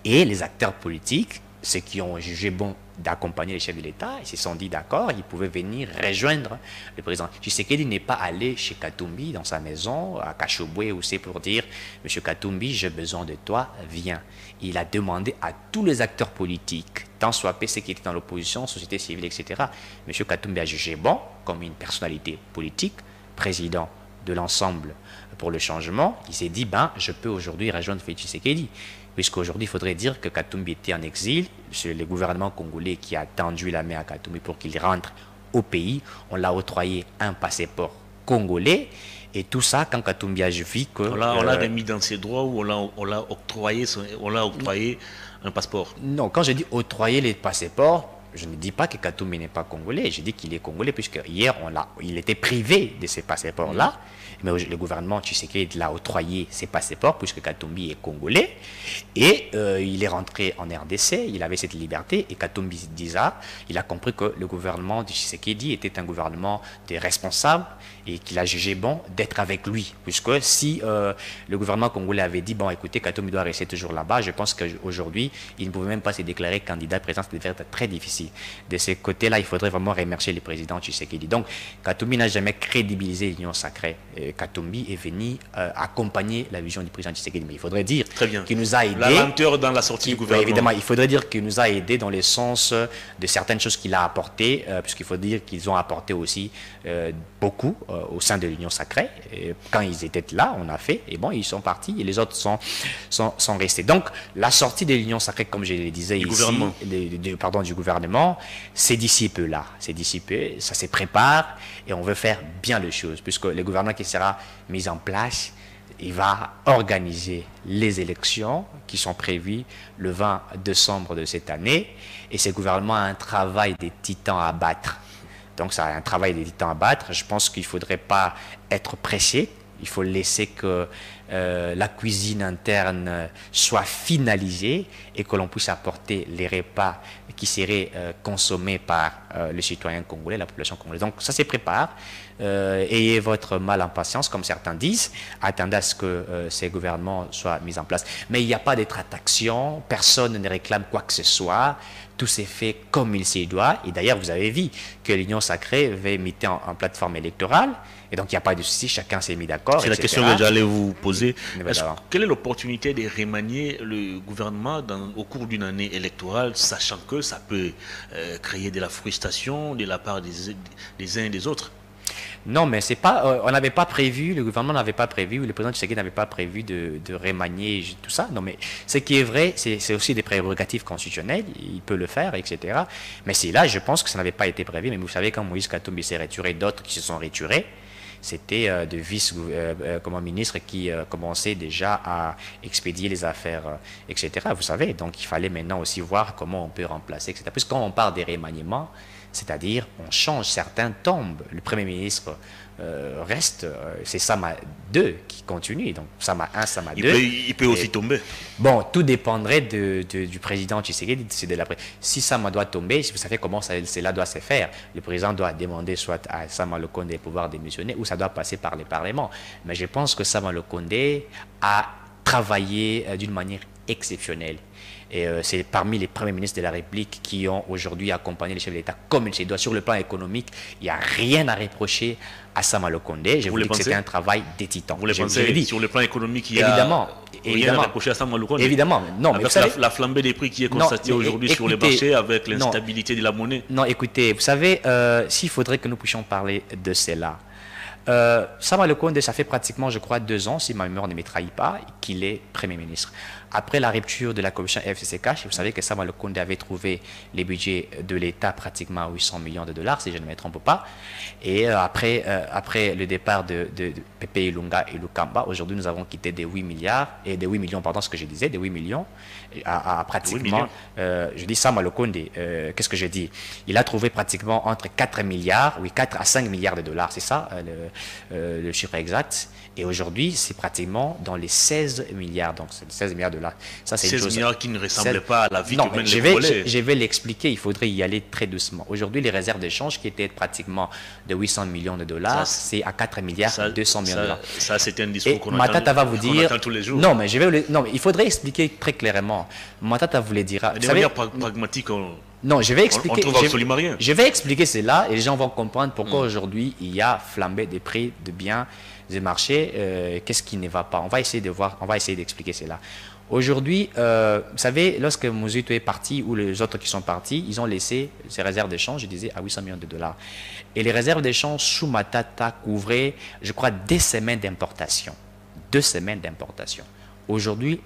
Et les acteurs politiques, ceux qui ont jugé bon d'accompagner les chefs de l'État, ils se sont dit d'accord, ils pouvaient venir rejoindre le président. Tshisekedi n'est pas allé chez Katumbi dans sa maison à Kachobwe où c'est pour dire Monsieur Katumbi, j'ai besoin de toi, viens. Il a demandé à tous les acteurs politiques, tant soit ceux qui étaient dans l'opposition, société civile, etc. Monsieur Katumbi a jugé bon, comme une personnalité politique, président de l'ensemble pour le changement, il s'est dit je peux aujourd'hui rejoindre Félix Tshisekedi. Puisqu'aujourd'hui, il faudrait dire que Katumbi était en exil, c'est le gouvernement congolais qui a tendu la main à Katumbi pour qu'il rentre au pays. On l'a octroyé un passeport congolais. Et tout ça, quand Katumbi a vu que... On l'a remis dans ses droits ou on l'a octroyé un passeport? Non, quand je dis octroyer les passeports, je ne dis pas que Katumbi n'est pas congolais. Je dis qu'il est congolais, puisque hier, il était privé de ces passeports-là. Mais le gouvernement Tshisekedi l'a octroyé ses passeports, puisque Katumbi est congolais. Et il est rentré en RDC, il avait cette liberté. Et Katumbi Diza, il a compris que le gouvernement de Tshisekedi était un gouvernement des responsables et qu'il a jugé bon d'être avec lui. Puisque si le gouvernement congolais avait dit, écoutez, Katumbi doit rester toujours là-bas, je pense qu'aujourd'hui, il ne pouvait même pas se déclarer candidat président, c'était très difficile. De ce côté-là, il faudrait vraiment remercier le président Tshisekedi. Donc, Katumbi n'a jamais crédibilisé l'Union sacrée. Katumbi est venu accompagner la vision du président Tshisekedi. Mais il faudrait dire Très bien. qui nous a aidés. La lenteur dans la sortie du gouvernement. Évidemment, il faudrait dire qu'il nous a aidés dans le sens de certaines choses qu'il a apportées, puisqu'il faut dire qu'ils ont apporté aussi beaucoup au sein de l'Union sacrée. Et quand ils étaient là, on a fait, et bon, ils sont partis, et les autres sont restés. Donc, la sortie de l'Union sacrée, comme je le disais ici, du gouvernement, c'est d'ici peu là. C'est d'ici peu, ça se prépare, et on veut faire bien les choses, puisque le gouvernement qui sera mis en place, il va organiser les élections qui sont prévues le 20 décembre de cette année. Et ce gouvernement a un travail des titans à battre. Donc, ça a un travail des titans à battre. Je pense qu'il ne faudrait pas être pressé. Il faut laisser que la cuisine interne soit finalisée et que l'on puisse apporter les repas qui seraient consommés par les citoyens congolais, la population congolaise. Donc, ça se prépare. Ayez votre mal en patience, comme certains disent. Attendez à ce que ces gouvernements soient mis en place. Mais il n'y a pas de traction, personne ne réclame quoi que ce soit. Tout s'est fait comme il s'y doit. Et d'ailleurs, vous avez vu que l'Union sacrée va mettre en plateforme électorale. Et donc, il n'y a pas de souci, chacun s'est mis d'accord. C'est la question que j'allais vous poser. Quelle est l'opportunité de remanier le gouvernement au cours d'une année électorale, sachant que ça peut créer de la frustration de la part des uns et des autres? Non, mais c'est pas, on n'avait pas prévu, le gouvernement n'avait pas prévu, le président Tshisekedi n'avait pas prévu de remanier tout ça. Non, mais ce qui est vrai, c'est aussi des prérogatives constitutionnelles, il peut le faire, etc. Mais c'est là, je pense que ça n'avait pas été prévu. Mais vous savez, quand Moïse Katumbi s'est retiré, d'autres qui se sont retirés, c'était de vice-ministres qui commençaient déjà à expédier les affaires, etc. Vous savez, donc il fallait maintenant aussi voir comment on peut remplacer, etc. Puisque quand on parle des remaniements, c'est-à-dire on change, certains tombent. Le Premier ministre reste, c'est Sama 2 qui continue, donc Sama 1, Sama 2. Il peut aussi tomber. Bon, tout dépendrait du président Tshisekedi. Si Sama doit tomber, vous savez comment cela doit se faire. Le président doit demander soit à Sama Lukonde de pouvoir démissionner, ou ça doit passer par le Parlement. Mais je pense que Sama Lukonde a travaillé d'une manière exceptionnelle. Et c'est parmi les premiers ministres de la République qui ont aujourd'hui accompagné les chefs de l'État comme il se doit. Sur le plan économique, il n'y a rien à reprocher à Sama Lukonde. Je vous dis que c'était un travail des titans. Vous le pensez, sur le plan économique, il y a rien à reprocher à Sama Lukonde? Évidemment. Non, avec la flambée des prix qui est constatée aujourd'hui sur les marchés, avec l'instabilité de la monnaie. Non, écoutez, vous savez, s'il faudrait que nous puissions parler de cela, Sama Lukonde, ça fait pratiquement, je crois, 2 ans, si ma mémoire ne me trahit pas, qu'il est Premier ministre. Après la rupture de la commission FCCH, vous savez que Sama Lukonde avait trouvé les budgets de l'État pratiquement à 800 millions de dollars, si je ne me trompe pas. Et après le départ de Pepe Ilunga et Lukamba, aujourd'hui nous avons quitté des 8 milliards, et des 8 millions, pardon, ce que je disais, des 8 millions, à pratiquement, je dis Sama Lukonde, qu'est-ce que je dis? Il a trouvé pratiquement entre 4 milliards, 4 à 5 milliards de dollars, c'est ça le chiffre exact. Et aujourd'hui, c'est pratiquement dans les 16 milliards. Donc, c'est 16 milliards de dollars. Ça, c'est 16 milliards qui ne ressemblent pas à la vie que mènent les Congolais. Je vais l'expliquer. Il faudrait y aller très doucement. Aujourd'hui, les réserves d'échange qui étaient pratiquement de 800 millions de dollars, c'est à 4 milliards 200 millions de dollars. Ça, c'est un discours qu'on Matata va vous dire tous les jours. Non, mais il faudrait expliquer très clairement. Matata vous le dira. De manière pragmatique, non, je vais expliquer. On trouve absolument rien. Je vais expliquer cela et les gens vont comprendre pourquoi aujourd'hui il y a flambé des prix de biens du marché. Qu'est-ce qui ne va pas? On va essayer de voir, on va essayer d'expliquer cela. Aujourd'hui, vous savez, lorsque Mouzito est parti ou les autres qui sont partis, ils ont laissé ces réserves d'échange, je disais, à 800 millions de dollars. Et les réserves d'échange sous Matata couvraient, je crois, 2 semaines d'importation. 2 semaines d'importation. Aujourd'hui,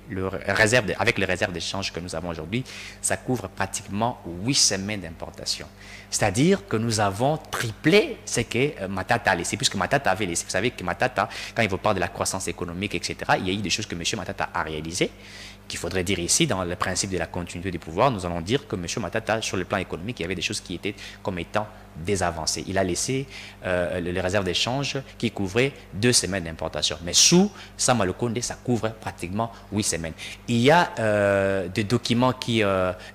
avec les réserves d'échange que nous avons aujourd'hui, ça couvre pratiquement 8 semaines d'importation. C'est-à-dire que nous avons triplé ce que Matata a laissé, puisque Matata avait laissé. Vous savez que Matata, quand il vous parle de la croissance économique, etc., il y a eu des choses que M. Matata a réalisées, qu'il faudrait dire ici, dans le principe de la continuité du pouvoir, nous allons dire que M. Matata, sur le plan économique, il y avait des choses qui étaient comme étant des avancées. Il a laissé les réserves d'échange qui couvraient 2 semaines d'importation. Mais sous Sama Lukonde, ça couvre pratiquement 8 semaines. Il y a des documents qui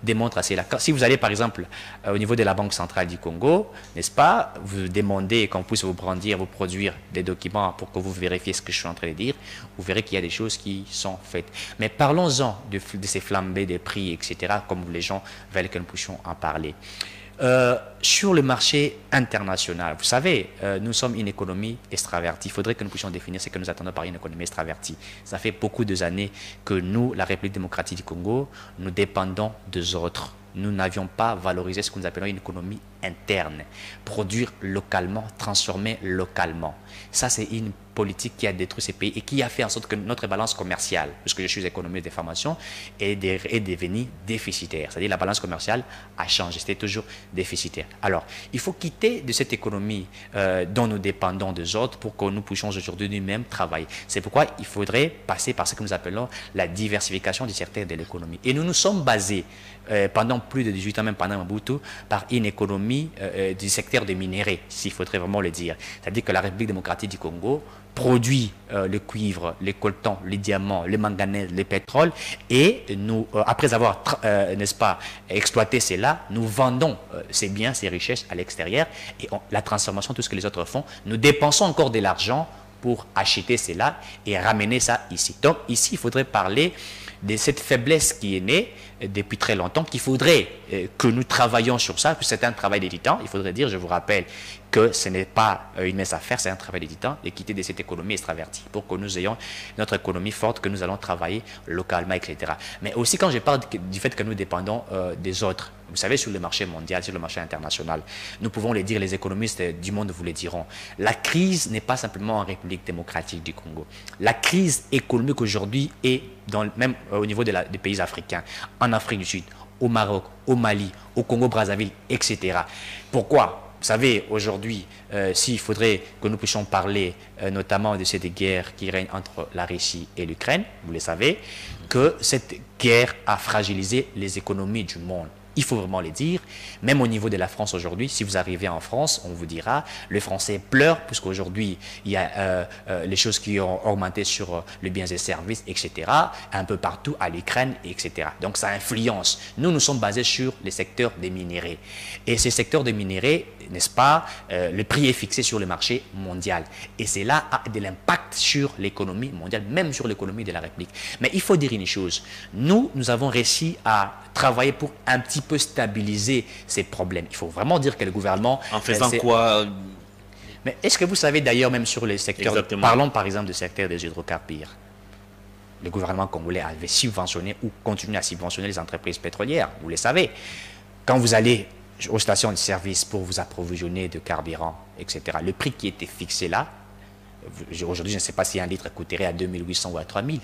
démontrent cela. Si vous allez, par exemple, au niveau de la Banque centrale du Congo, n'est-ce pas, vous demandez qu'on puisse vous produire des documents pour que vous vérifiez ce que je suis en train de dire, vous verrez qu'il y a des choses qui sont faites. Mais parlons-en de ces flambées des prix, etc., comme les gens veulent que nous puissions en parler. Sur le marché international, vous savez, nous sommes une économie extravertie. Il faudrait que nous puissions définir ce que nous attendons par une économie extravertie. Ça fait beaucoup d'années que nous, la République démocratique du Congo, nous dépendons des autres. Nous n'avions pas valorisé ce que nous appelons une économie interne. Produire localement, transformer localement. Ça, c'est une politique qui a détruit ces pays et qui a fait en sorte que notre balance commerciale, puisque je suis économiste de formation, est devenue déficitaire. C'est-à-dire la balance commerciale a changé, c'était toujours déficitaire. Alors, il faut quitter de cette économie dont nous dépendons des autres pour que nous puissions aujourd'hui nous-mêmes travailler. C'est pourquoi il faudrait passer par ce que nous appelons la diversification du secteur de l'économie. Et nous nous sommes basés pendant plus de 18 ans, même pendant Mobutu, par une économie du secteur des minéraux, s'il faudrait vraiment le dire. C'est-à-dire que la République démocratique du Congo produit le cuivre, les coltans, les diamants, le manganèse, le pétrole, et nous, après avoir, n'est-ce pas, exploité cela, nous vendons ces biens, ces richesses à l'extérieur, et la transformation, tout ce que les autres font, nous dépensons encore de l'argent pour acheter cela et ramener ça ici. Donc ici, il faudrait parler de cette faiblesse qui est née depuis très longtemps, qu'il faudrait que nous travaillions sur ça, que c'est un travail des titans. Il faudrait dire, je vous rappelle, que ce n'est pas une mince affaire, c'est un travail des titans, de quitter de cette économie extravertie pour que nous ayons notre économie forte, que nous allons travailler localement, etc. Mais aussi quand je parle du fait que nous dépendons des autres, vous savez, sur le marché mondial, sur le marché international, nous pouvons le dire, les économistes du monde vous le diront, la crise n'est pas simplement en République démocratique du Congo. La crise économique aujourd'hui est même au niveau des pays africains, en Afrique du Sud, au Maroc, au Mali, au Congo-Brazzaville, etc. Pourquoi ? Vous savez, aujourd'hui, s'il faudrait que nous puissions parler notamment de cette guerre qui règne entre la Russie et l'Ukraine, vous le savez, que cette guerre a fragilisé les économies du monde. Il faut vraiment le dire. Même au niveau de la France aujourd'hui, si vous arrivez en France, on vous dira, le français pleure, puisqu'aujourd'hui, il y a les choses qui ont augmenté sur les biens et services, etc., un peu partout, à l'Ukraine, etc. Donc ça influence. Nous sommes basés sur les secteurs des minéraux. Et ces secteurs des minéraux, n'est-ce pas, le prix est fixé sur le marché mondial. Et cela a de l'impact sur l'économie mondiale, même sur l'économie de la République. Mais il faut dire une chose. Nous avons réussi à travailler pour un petit peu stabiliser ces problèmes. Il faut vraiment dire que le gouvernement... En faisant quoi? Mais est-ce que vous savez d'ailleurs, même sur les secteurs... Exactement. Parlons par exemple du secteur des hydrocarbures. Le gouvernement congolais avait subventionné ou continue à subventionner les entreprises pétrolières. Vous le savez. Quand vous allez aux stations de service pour vous approvisionner de carburant, etc., le prix qui était fixé là, aujourd'hui, je ne sais pas si un litre coûterait à 2800 ou à 3000.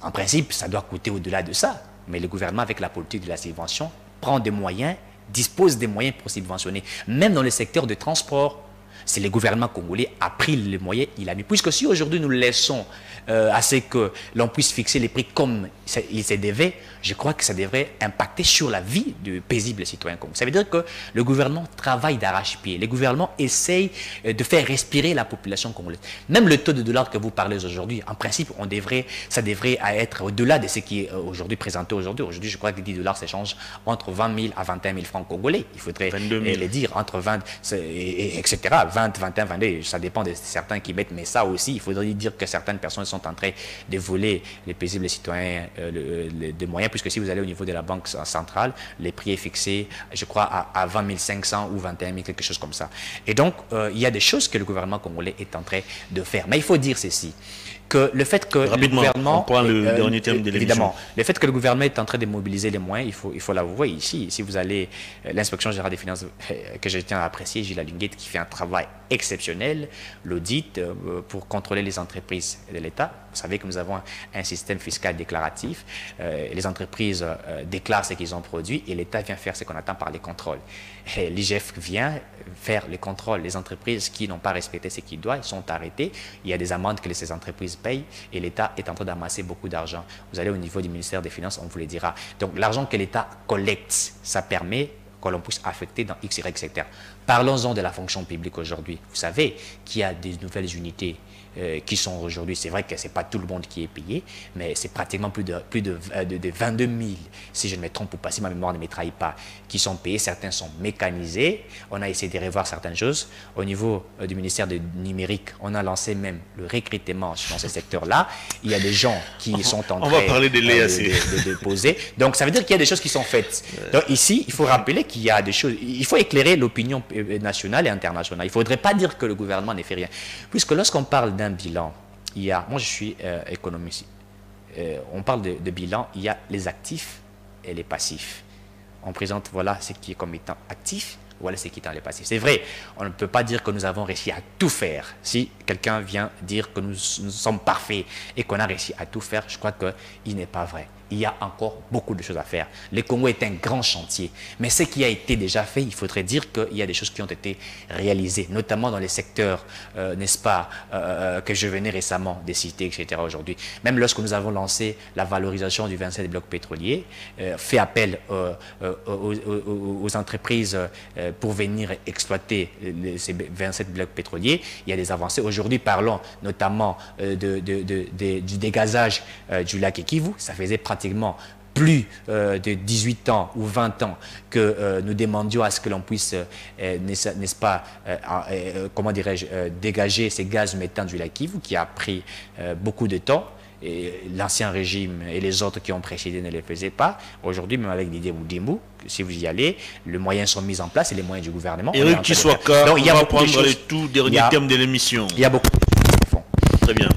En principe, ça doit coûter au-delà de ça. Mais le gouvernement, avec la politique de la subvention, prend des moyens, dispose des moyens pour subventionner. Même dans le secteur de transport, c'est le gouvernement congolais a pris les moyens, il a mis. Puisque si aujourd'hui nous laissons à ce que l'on puisse fixer les prix comme il se devait, je crois que ça devrait impacter sur la vie du paisible citoyen congolais. Ça veut dire que le gouvernement travaille d'arrache-pied. Le gouvernement essaye de faire respirer la population congolaise. Même le taux de dollar que vous parlez aujourd'hui, en principe, ça devrait être au-delà de ce qui est aujourd'hui présenté aujourd'hui. Aujourd'hui, je crois que 10 dollars s'échangent entre 20 000 à 21 000 francs congolais. Il faudrait les dire entre 20, etc. 20, 21, 22, ça dépend de certains qui mettent, mais ça aussi, il faudrait dire que certaines personnes sont en train de voler les paisibles citoyens de moyens, puisque si vous allez au niveau de la banque centrale, les prix est fixé, je crois, à 20 500 ou 21 000, quelque chose comme ça. Et donc, il y a des choses que le gouvernement congolais est en train de faire. Mais il faut dire ceci, que le fait que le gouvernement... on prend le dernier thème de l'émission. Évidemment, le fait que le gouvernement est en train de mobiliser les moyens, il faut l'avouer ici. Si vous allez, l'inspection générale des finances, que je tiens à apprécier, Gilles Alunguet, qui fait un travail exceptionnel, l'audit pour contrôler les entreprises de l'État. Vous savez que nous avons un système fiscal déclaratif. Les entreprises déclarent ce qu'ils ont produit et l'État vient faire ce qu'on attend par les contrôles. L'IGF vient faire les contrôles. Les entreprises qui n'ont pas respecté ce qu'ils doivent sont arrêtées. Il y a des amendes que ces entreprises payent et l'État est en train d'amasser beaucoup d'argent. Vous allez au niveau du ministère des Finances, on vous le dira. Donc l'argent que l'État collecte, ça permet que l'on puisse affecter dans X, Y secteur. Parlons-en de la fonction publique aujourd'hui. Vous savez qu'il y a des nouvelles unités qui sont aujourd'hui, c'est vrai que ce n'est pas tout le monde qui est payé, mais c'est pratiquement plus de 22 000, si je ne me trompe pas, si ma mémoire ne me trahit pas, qui sont payés. Certains sont mécanisés. On a essayé de revoir certaines choses. Au niveau du ministère du numérique, on a lancé même le recrutement dans ce secteur-là. Il y a des gens qui sont en train de poser. Donc, ça veut dire qu'il y a des choses qui sont faites. Donc, ici, il faut rappeler qu'il y a des choses. Il faut éclairer l'opinion nationale et internationale. Il ne faudrait pas dire que le gouvernement ne fait rien. Puisque lorsqu'on parle d'un bilan, il y a, moi je suis économiste, on parle de bilan, il y a les actifs et les passifs. On présente, voilà ce qui est comme étant actif, voilà ce qui est dans les passifs. C'est vrai, on ne peut pas dire que nous avons réussi à tout faire. Si quelqu'un vient dire que nous sommes parfaits et qu'on a réussi à tout faire, je crois qu'il n'est pas vrai. Il y a encore beaucoup de choses à faire. Le Congo est un grand chantier. Mais ce qui a été déjà fait, il faudrait dire qu'il y a des choses qui ont été réalisées, notamment dans les secteurs, n'est-ce pas, que je venais récemment de citer, etc. aujourd'hui. Même lorsque nous avons lancé la valorisation du 27 blocs pétroliers, fait appel aux entreprises pour venir exploiter ces 27 blocs pétroliers, il y a des avancées. Aujourd'hui, parlons notamment du dégazage du lac Kivu. Ça faisait pratiquement plus de 18 ans ou 20 ans que nous demandions à ce que l'on puisse, n'est-ce pas, comment dirais-je, dégager ces gaz méthane du lac Kivu, qui a pris beaucoup de temps. L'ancien régime et les autres qui ont précédé ne le faisaient pas. Aujourd'hui, même avec l'idée Boudimou, si vous y allez, les moyens sont mis en place et les moyens du gouvernement. Eric Kiswaka, on va prendre les tout derniers termes de l'émission. Il y a beaucoup de choses qui se font. Très bien.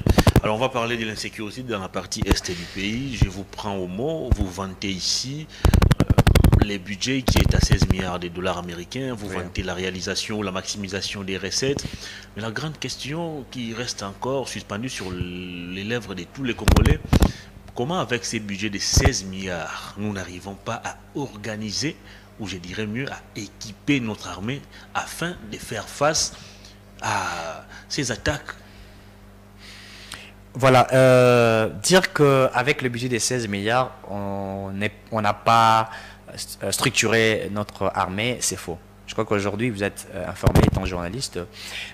Alors, on va parler de l'insécurité dans la partie est du pays. Je vous prends au mot. Vous vantez ici les budgets qui est à 16 milliards de dollars américains. Vous vantez la réalisation, la maximisation des recettes. Mais la grande question qui reste encore suspendue sur les lèvres de tous les Congolais, comment avec ces budgets de 16 milliards, nous n'arrivons pas à organiser, ou je dirais mieux, à équiper notre armée afin de faire face à ces attaques? Voilà, dire qu'avec le budget de 16 milliards, on n'a pas structuré notre armée, c'est faux. Je crois qu'aujourd'hui, vous êtes informé étant journaliste,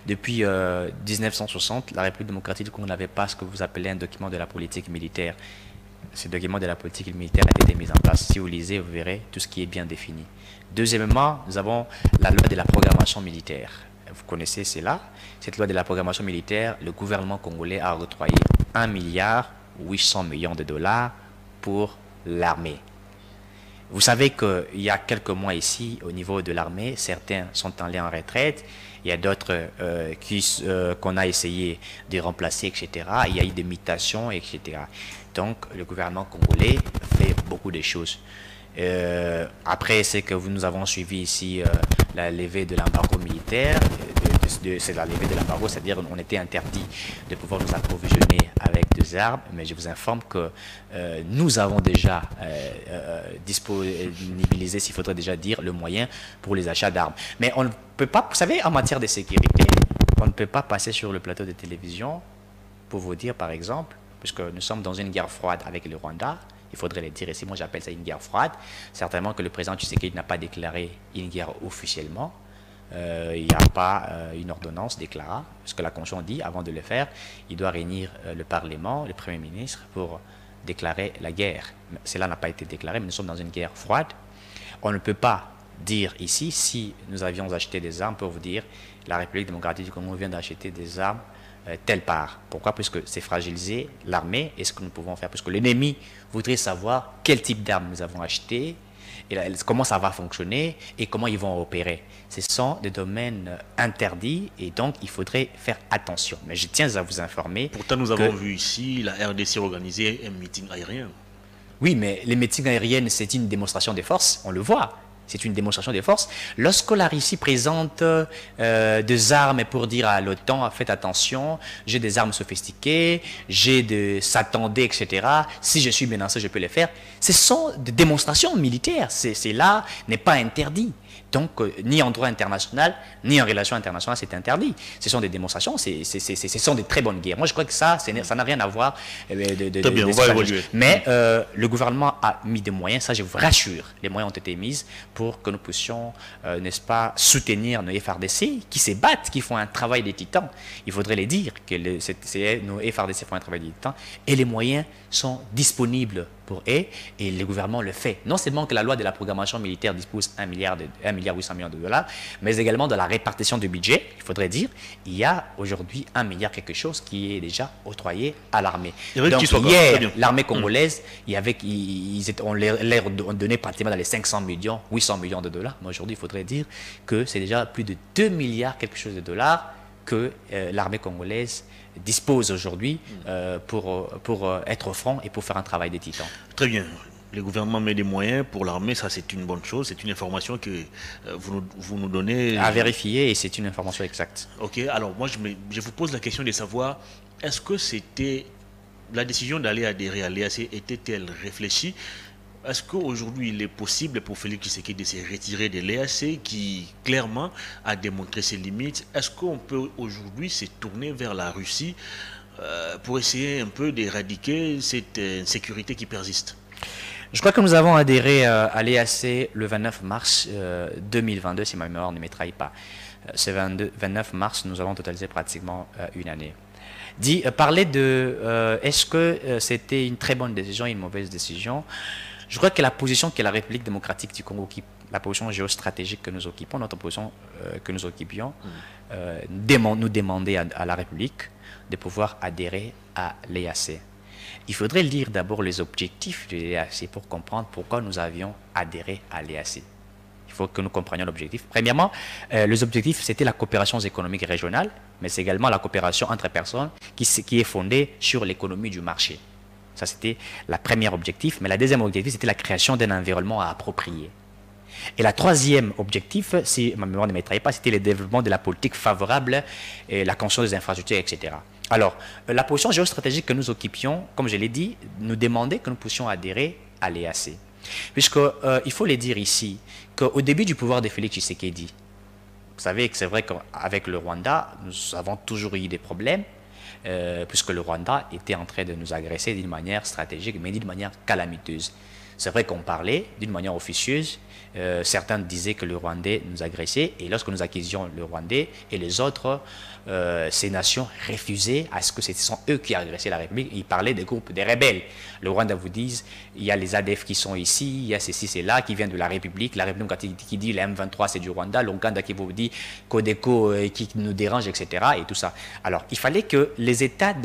depuis 1960, la République démocratique du Congo n'avait pas ce que vous appelez un document de la politique militaire. Ce document de la politique militaire a été mis en place. Si vous lisez, vous verrez tout ce qui est bien défini. Deuxièmement, nous avons la loi de la programmation militaire. Vous connaissez cela. Cette loi de la programmation militaire, le gouvernement congolais a octroyé 1,8 milliard de dollars pour l'armée. Vous savez qu'il y a quelques mois ici, au niveau de l'armée, certains sont allés en retraite, il y a d'autres qu'on a essayé de remplacer, etc. Il y a eu des mutations, etc. Donc, le gouvernement congolais fait beaucoup de choses. Après, c'est que nous avons suivi ici la levée de l'embargo militaire. C'est la levée de l'embargo, c'est-à-dire qu'on était interdit de pouvoir nous approvisionner avec des armes, mais je vous informe que nous avons déjà disponibilisé, s'il faudrait déjà dire, le moyen pour les achats d'armes. Mais on ne peut pas, vous savez, en matière de sécurité, on ne peut pas passer sur le plateau de télévision pour vous dire, par exemple, puisque nous sommes dans une guerre froide avec le Rwanda, il faudrait le dire ici, moi j'appelle ça une guerre froide. Certainement que le président Tshisekedi n'a pas déclaré une guerre officiellement. Il n'y a pas une ordonnance déclarée, ce que la Constitution dit. Avant de le faire, il doit réunir le Parlement, le Premier ministre, pour déclarer la guerre. Cela n'a pas été déclaré, mais nous sommes dans une guerre froide. On ne peut pas dire ici, si nous avions acheté des armes, pour vous dire, la République démocratique du Congo vient d'acheter des armes telle part. Pourquoi? Puisque c'est fragiliser l'armée et ce que nous pouvons faire. Puisque l'ennemi voudrait savoir quel type d'armes nous avons acheté, et comment ça va fonctionner et comment ils vont opérer. Ce sont des domaines interdits et donc il faudrait faire attention. Mais je tiens à vous informer. Pourtant, nous avons vu ici la RDC organiser un meeting aérien. Oui, mais les meetings aériens, c'est une démonstration des forces, on le voit. C'est une démonstration des forces. Lorsque la Russie présente des armes pour dire à l'OTAN, faites attention, j'ai des armes sophistiquées, j'ai des s'attendez, etc. Si je suis menacé, je peux les faire. Ce sont des démonstrations militaires. Cela n'est pas interdit. Donc, ni en droit international, ni en relations internationales, c'est interdit. Ce sont des démonstrations, ce sont des très bonnes guerres. Moi, je crois que ça n'a rien à voir Très bien, on va évoluer. Mais le gouvernement a mis des moyens, ça je vous rassure, les moyens ont été mis pour que nous puissions, n'est-ce pas, soutenir nos FRDC qui se battent, qui font un travail des titans. Il faudrait les dire que nos FRDC font un travail des titans et les moyens sont disponibles pour eux et le gouvernement le fait. Non seulement que la loi de la programmation militaire dispose 1,8 milliard de dollars, mais également de la répartition du budget. Il faudrait dire, il y a aujourd'hui 1 milliard quelque chose qui est déjà octroyé à l'armée. Donc hier, l'armée congolaise, on leur donnait pratiquement dans les 500 millions, 800 millions de dollars. Mais aujourd'hui, il faudrait dire que c'est déjà plus de 2 milliards quelque chose de dollars que l'armée congolaise dispose aujourd'hui pour être au front et pour faire un travail des titans. Très bien. Le gouvernement met des moyens pour l'armée, ça c'est une bonne chose, c'est une information que vous nous donnez. À vérifier et c'est une information exacte. Ok, alors moi je vous pose la question de savoir, est-ce que c'était la décision d'aller adhérer à l'EAC était-elle réfléchie? Est-ce qu'aujourd'hui il est possible pour Félix Tshisekedi de se retirer de l'EAC qui clairement a démontré ses limites? Est-ce qu'on peut aujourd'hui se tourner vers la Russie pour essayer un peu d'éradiquer cette insécurité qui persiste? Je crois que nous avons adhéré à l'EAC le 29 mars 2022, si ma mémoire ne me trahit pas. Ce 29 mars, nous avons totalisé pratiquement une année. Parler de est-ce que c'était une très bonne décision, une mauvaise décision? Je crois que la position que la République démocratique du Congo occupe, la position géostratégique que nous occupons, notre position que nous occupions, nous demandait à la République de pouvoir adhérer à l'EAC. Il faudrait lire d'abord les objectifs de l'EAC pour comprendre pourquoi nous avions adhéré à l'EAC. Il faut que nous comprenions l'objectif. Premièrement, les objectifs, c'était la coopération économique régionale, mais c'est également la coopération entre personnes qui est fondée sur l'économie du marché. Ça, c'était le premier objectif. Mais la deuxième objectif, c'était la création d'un environnement approprié. Et la troisième objectif, si ma mémoire ne me trahit pas, c'était le développement de la politique favorable, et la construction des infrastructures, etc. Alors, la position géostratégique que nous occupions, comme je l'ai dit, nous demandait que nous puissions adhérer à l'EAC. Puisqu'il faut le dire ici, qu'au début du pouvoir de Félix Tshisekedi, vous savez que c'est vrai qu'avec le Rwanda, nous avons toujours eu des problèmes, puisque le Rwanda était en train de nous agresser d'une manière stratégique, mais d'une manière calamiteuse. C'est vrai qu'on parlait d'une manière officieuse, certains disaient que le Rwandais nous agressait, et lorsque nous accusions le Rwandais et les autres, ces nations refusaient à ce que ce sont eux qui agressaient la République. Ils parlaient des groupes, des rebelles. Le Rwanda vous dit, il y a les ADF qui sont ici, il y a ceci, c'est là, qui viennent de la République qui dit les M23 c'est du Rwanda, l'Ouganda qui vous dit Codeco qui nous dérange, etc. et tout ça. Alors, il fallait que les États,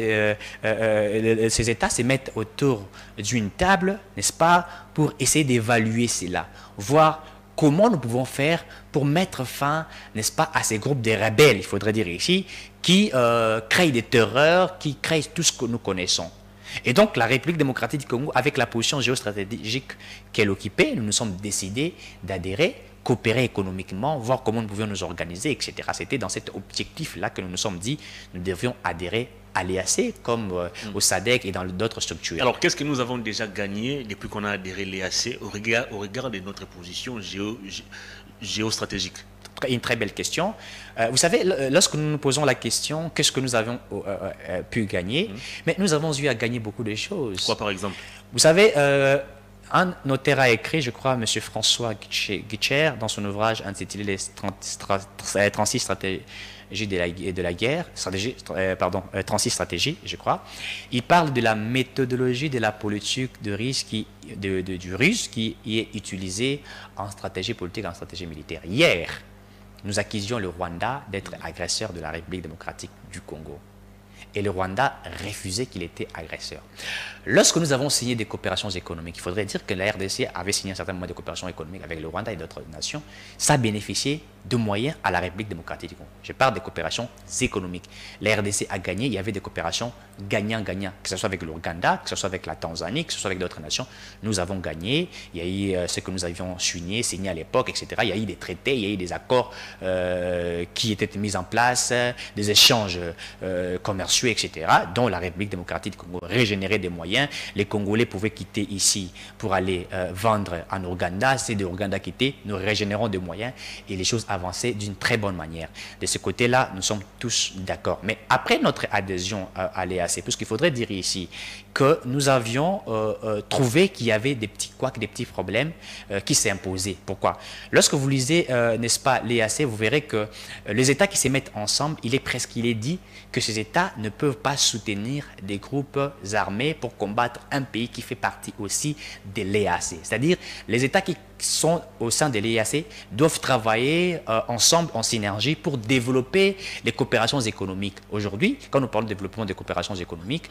ces États se mettent autour d'une table, n'est-ce pas, pour essayer d'évaluer cela, voir comment nous pouvons faire pour mettre fin, n'est-ce pas, à ces groupes de rebelles, il faudrait dire ici, qui créent des terreurs, qui créent tout ce que nous connaissons. Et donc, la République démocratique du Congo, avec la position géostratégique qu'elle occupait, nous nous sommes décidés d'adhérer, coopérer économiquement, voir comment nous pouvions nous organiser, etc. C'était dans cet objectif-là que nous nous sommes dit, nous devions adhérer à l'EAC, comme au SADC et dans d'autres structures. Alors, qu'est-ce que nous avons déjà gagné depuis qu'on a adhéré à l'EAC au regard de notre position géostratégique? Une très belle question. Vous savez, lorsque nous nous posons la question, qu'est-ce que nous avons pu gagner, mais nous avons eu à gagner beaucoup de choses. Quoi, par exemple? Vous savez, un notaire a écrit, je crois, M. François Guitcher, dans son ouvrage intitulé « Les 36 stratégies de la guerre », 36 stratégies, je crois. Il parle de la méthodologie de la politique du russe qui est utilisée en stratégie politique, en stratégie militaire. Hier, nous accusions le Rwanda d'être agresseur de la République démocratique du Congo. Et le Rwanda refusait qu'il était agresseur. Lorsque nous avons signé des coopérations économiques, il faudrait dire que la RDC avait signé un certain nombre de coopérations économiques avec le Rwanda et d'autres nations, ça bénéficiait de moyens à la République démocratique du Congo. Je parle des coopérations économiques. La RDC a gagné, il y avait des coopérations gagnant-gagnant, que ce soit avec l'Ouganda, que ce soit avec la Tanzanie, que ce soit avec d'autres nations. Nous avons gagné, il y a eu ce que nous avions signé à l'époque, etc. Il y a eu des traités, il y a eu des accords qui étaient mis en place, des échanges commerciaux sociaux, etc., dont la République démocratique du Congo régénérait des moyens. Les Congolais pouvaient quitter ici pour aller vendre en Ouganda. C'est de Ouganda quitter, nous régénérons des moyens et les choses avançaient d'une très bonne manière. De ce côté-là, nous sommes tous d'accord. Mais après notre adhésion à l'EAC, puisqu'il faudrait dire ici que nous avions trouvé qu'il y avait des petits couacs, des petits problèmes qui s'imposaient. Pourquoi? Lorsque vous lisez, n'est-ce pas, l'EAC, vous verrez que les États qui se mettent ensemble, il est dit que ces États ne peuvent pas soutenir des groupes armés pour combattre un pays qui fait partie aussi de l'EAC. C'est-à-dire, les États qui sont au sein de l'EAC doivent travailler ensemble en synergie pour développer les coopérations économiques. Aujourd'hui, quand nous parlons de développement des coopérations économiques,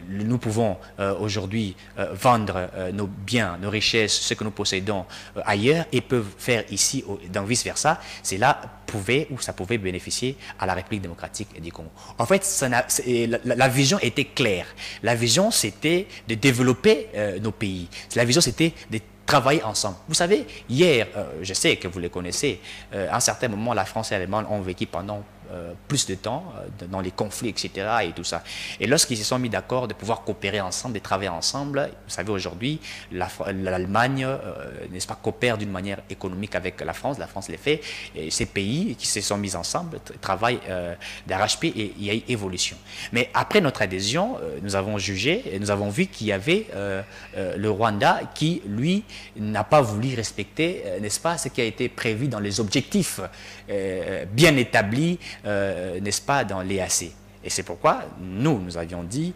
nous pouvons aujourd'hui vendre nos biens, nos richesses, ce que nous possédons ailleurs et peuvent faire ici, donc vice-versa. C'est là ça pouvait bénéficier à la République démocratique du Congo. En fait, la vision était claire. La vision, c'était de développer nos pays. La vision, c'était de travailler ensemble. Vous savez, hier, je sais que vous les connaissez, à un certain moment, la France et l'Allemagne ont vécu pendant plus de temps dans les conflits, etc. et tout ça. Et lorsqu'ils se sont mis d'accord de pouvoir coopérer ensemble, de travailler ensemble, vous savez, aujourd'hui, l'Allemagne, n'est-ce pas, coopère d'une manière économique avec la France les fait, et ces pays qui se sont mis ensemble travaillent d'arrache-pied et il y a eu évolution. Mais après notre adhésion, nous avons jugé et nous avons vu qu'il y avait le Rwanda qui, lui, n'a pas voulu respecter, n'est-ce pas, ce qui a été prévu dans les objectifs bien établis, n'est-ce pas, dans l'EAC. Et c'est pourquoi nous avions dit,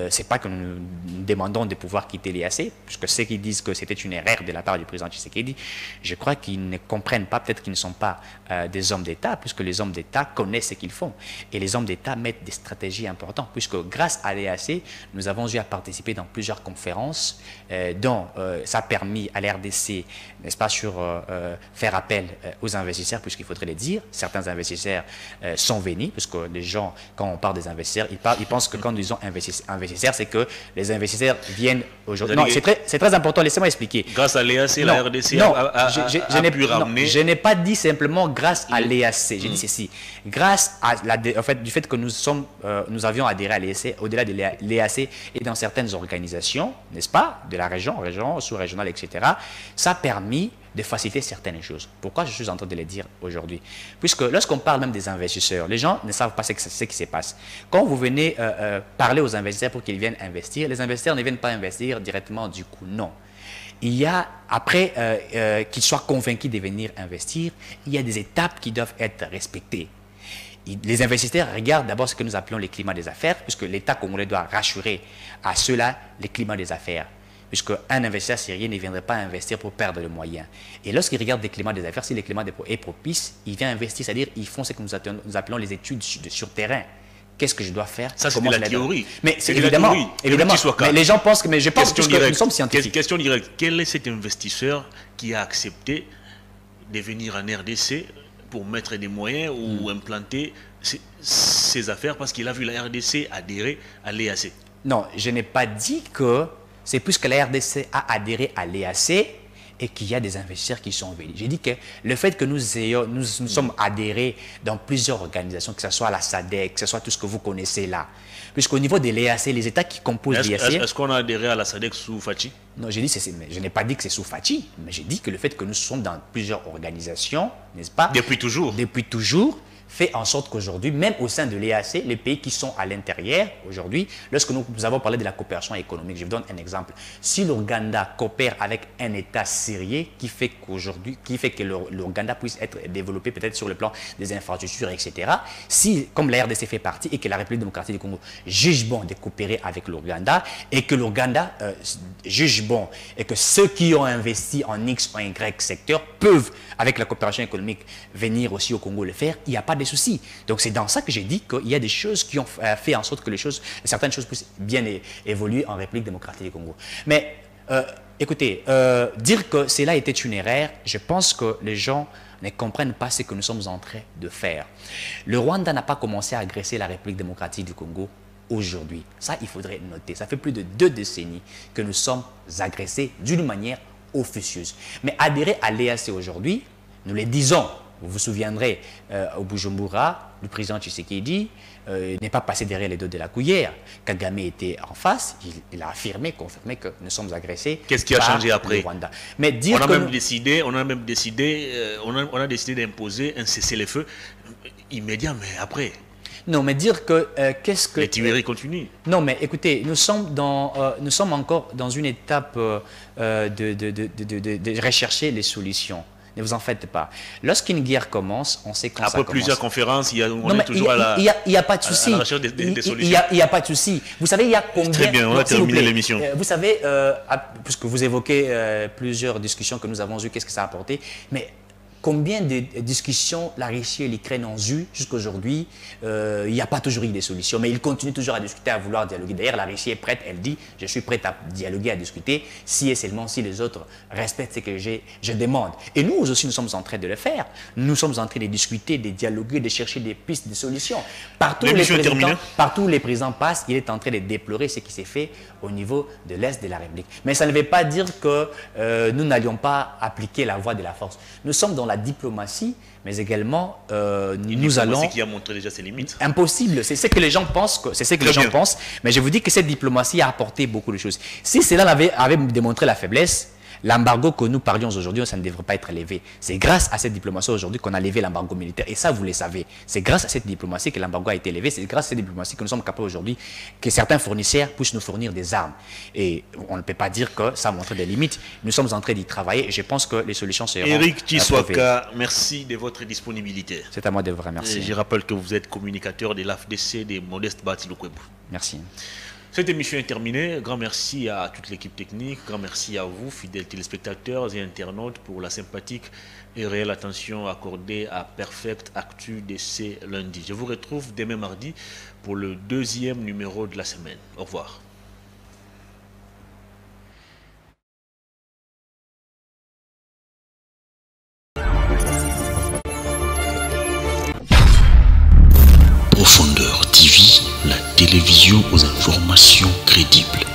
c'est pas que nous demandons de pouvoir quitter l'EAC, puisque ceux qui disent que c'était une erreur de la part du président Tshisekedi, je crois qu'ils ne comprennent pas, peut-être qu'ils ne sont pas des hommes d'État, puisque les hommes d'État connaissent ce qu'ils font. Et les hommes d'État mettent des stratégies importantes, puisque grâce à l'EAC, nous avons eu à participer dans plusieurs conférences, dont ça a permis à l'RDC, n'est-ce pas, sur faire appel aux investisseurs, puisqu'il faudrait le dire, certains investisseurs sont venus, puisque les gens, quand on parle des investisseurs, ils pensent que quand ils ont investisseurs, c'est que les investisseurs viennent aujourd'hui. Non, c'est très important, laissez-moi expliquer. Grâce à l'EAC, la RDC a pu ramener... Je n'ai pas dit simplement grâce à l'EAC, j'ai dit ceci. Grâce à du fait que nous avions adhéré à l'EAC, au-delà de l'EAC et dans certaines organisations, n'est-ce pas, de la région, sous-régionale, etc., ça a permis de faciliter certaines choses. Pourquoi je suis en train de le dire aujourd'hui? Puisque lorsqu'on parle même des investisseurs, les gens ne savent pas ce qui se passe. Quand vous venez parler aux investisseurs pour qu'ils viennent investir, les investisseurs ne viennent pas investir directement du coup, non. Il y a, après qu'ils soient convaincus de venir investir, il y a des étapes qui doivent être respectées. Les investisseurs regardent d'abord ce que nous appelons les climats des affaires, puisque l'État congolais doit rassurer à ceux-là les climats des affaires. Puisqu'un investisseur syrien ne viendrait pas investir pour perdre le moyen. Et lorsqu'il regarde des climats des affaires, si le climat est propice, il vient investir, c'est-à-dire ils font ce que nous appelons les études sur terrain. Qu'est-ce que je dois faire? Ça, c'est de la théorie. Mais c'est évidemment, mais les gens pensent que, mais je pense que nous sommes scientifiques. Question directe, quel est cet investisseur qui a accepté de venir en RDC pour mettre des moyens ou implanter ses affaires parce qu'il a vu la RDC adhérer à l'EAC? Non, je n'ai pas dit que c'est puisque la RDC a adhéré à l'EAC et qu'il y a des investisseurs qui sont venus. J'ai dit que le fait que nous sommes adhérés dans plusieurs organisations, que ce soit la SADC, que ce soit tout ce que vous connaissez là, puisqu'au niveau de l'EAC, les États qui composent l'EAC... Est-ce qu'on a adhéré à la SADC sous Fachi? Non, je n'ai pas dit que c'est sous Fachi, mais j'ai dit que le fait que nous sommes dans plusieurs organisations, n'est-ce pas? Depuis toujours. Depuis toujours, fait en sorte qu'aujourd'hui, même au sein de l'EAC, les pays qui sont à l'intérieur, aujourd'hui, lorsque nous avons parlé de la coopération économique, je vous donne un exemple. Si l'Ouganda coopère avec un État syrien qui fait que l'Ouganda puisse être développé peut-être sur le plan des infrastructures, etc., si, comme la RDC fait partie et que la République démocratique du Congo juge bon de coopérer avec l'Ouganda et que l'Ouganda juge bon et que ceux qui ont investi en X ou Y secteur peuvent, avec la coopération économique, venir aussi au Congo le faire, il n'y a pas de soucis. Donc c'est dans ça que j'ai dit qu'il y a des choses qui ont fait en sorte que certaines choses puissent bien évoluer en République démocratique du Congo. Mais écoutez, dire que cela était une erreur, je pense que les gens ne comprennent pas ce que nous sommes en train de faire. Le Rwanda n'a pas commencé à agresser la République démocratique du Congo aujourd'hui. Ça, il faudrait noter. Ça fait plus de 2 décennies que nous sommes agressés d'une manière officieuse. Mais adhérer à l'EAC aujourd'hui, nous le disons, Vous vous souviendrez, au Bujumbura, le président Tshisekedi n'est pas passé derrière les dos de la cuillère. Kagame était en face, il a affirmé, confirmé que nous sommes agressés. Qu'est-ce qui a changé après? Rwanda. Mais dire on a même décidé d'imposer un cessez-le-feu immédiat, mais après. Non, mais dire que qu'est-ce que... Les tueries continuent. Non, mais écoutez, nous sommes encore dans une étape de rechercher les solutions. Ne vous en faites pas. Lorsqu'une guerre commence, on sait quand ça commence. Après plusieurs confenses, on est toujours à la recherche des solutions. Il n'y a pas de souci. Vous savez, il y a combien... Très bien, on a terminé l'émission. Vous savez, puisque vous évoquez plusieurs discussions que nous avons eues, qu'est-ce que ça a apporté, mais combien de discussions la Russie et l'Ukraine ont eues jusqu'à aujourd'hui, il n'y a pas toujours eu des solutions, mais ils continuent toujours à discuter, à vouloir dialoguer. D'ailleurs, la Russie est prête, elle dit, je suis prête à dialoguer, à discuter, si et seulement si les autres respectent ce que je demande. Et nous aussi, nous sommes en train de le faire. Nous sommes en train de discuter, de dialoguer, de chercher des pistes, des solutions. Partout où les présidents passent, il est en train de déplorer ce qui s'est fait au niveau de l'Est de la République. Mais ça ne veut pas dire que nous n'allions pas appliquer la voie de la force. Nous sommes dans la diplomatie, mais également nous allons... qui a montré déjà ses limites. Impossible, c'est ce que les gens pensent, mais je vous dis que cette diplomatie a apporté beaucoup de choses. Si cela avait démontré la faiblesse, l'embargo que nous parlions aujourd'hui, ça ne devrait pas être levé. C'est grâce à cette diplomatie aujourd'hui qu'on a levé l'embargo militaire. Et ça, vous le savez. C'est grâce à cette diplomatie que l'embargo a été levé. C'est grâce à cette diplomatie que nous sommes capables aujourd'hui que certains fournisseurs puissent nous fournir des armes. Et on ne peut pas dire que ça montre des limites. Nous sommes en train d'y travailler et je pense que les solutions seront Éric Tshiswaka, merci de votre disponibilité. C'est à moi de vous remercier. Je rappelle que vous êtes communicateur de l'AFDC de Modeste Batiloukwebou. Merci. Cette émission est terminée. Grand merci à toute l'équipe technique. Grand merci à vous, fidèles téléspectateurs et internautes, pour la sympathique et réelle attention accordée à Perfect Actu de ce lundi. Je vous retrouve demain mardi pour le 2e numéro de la semaine. Au revoir. Profondeur TV, la télévision aux informations crédibles.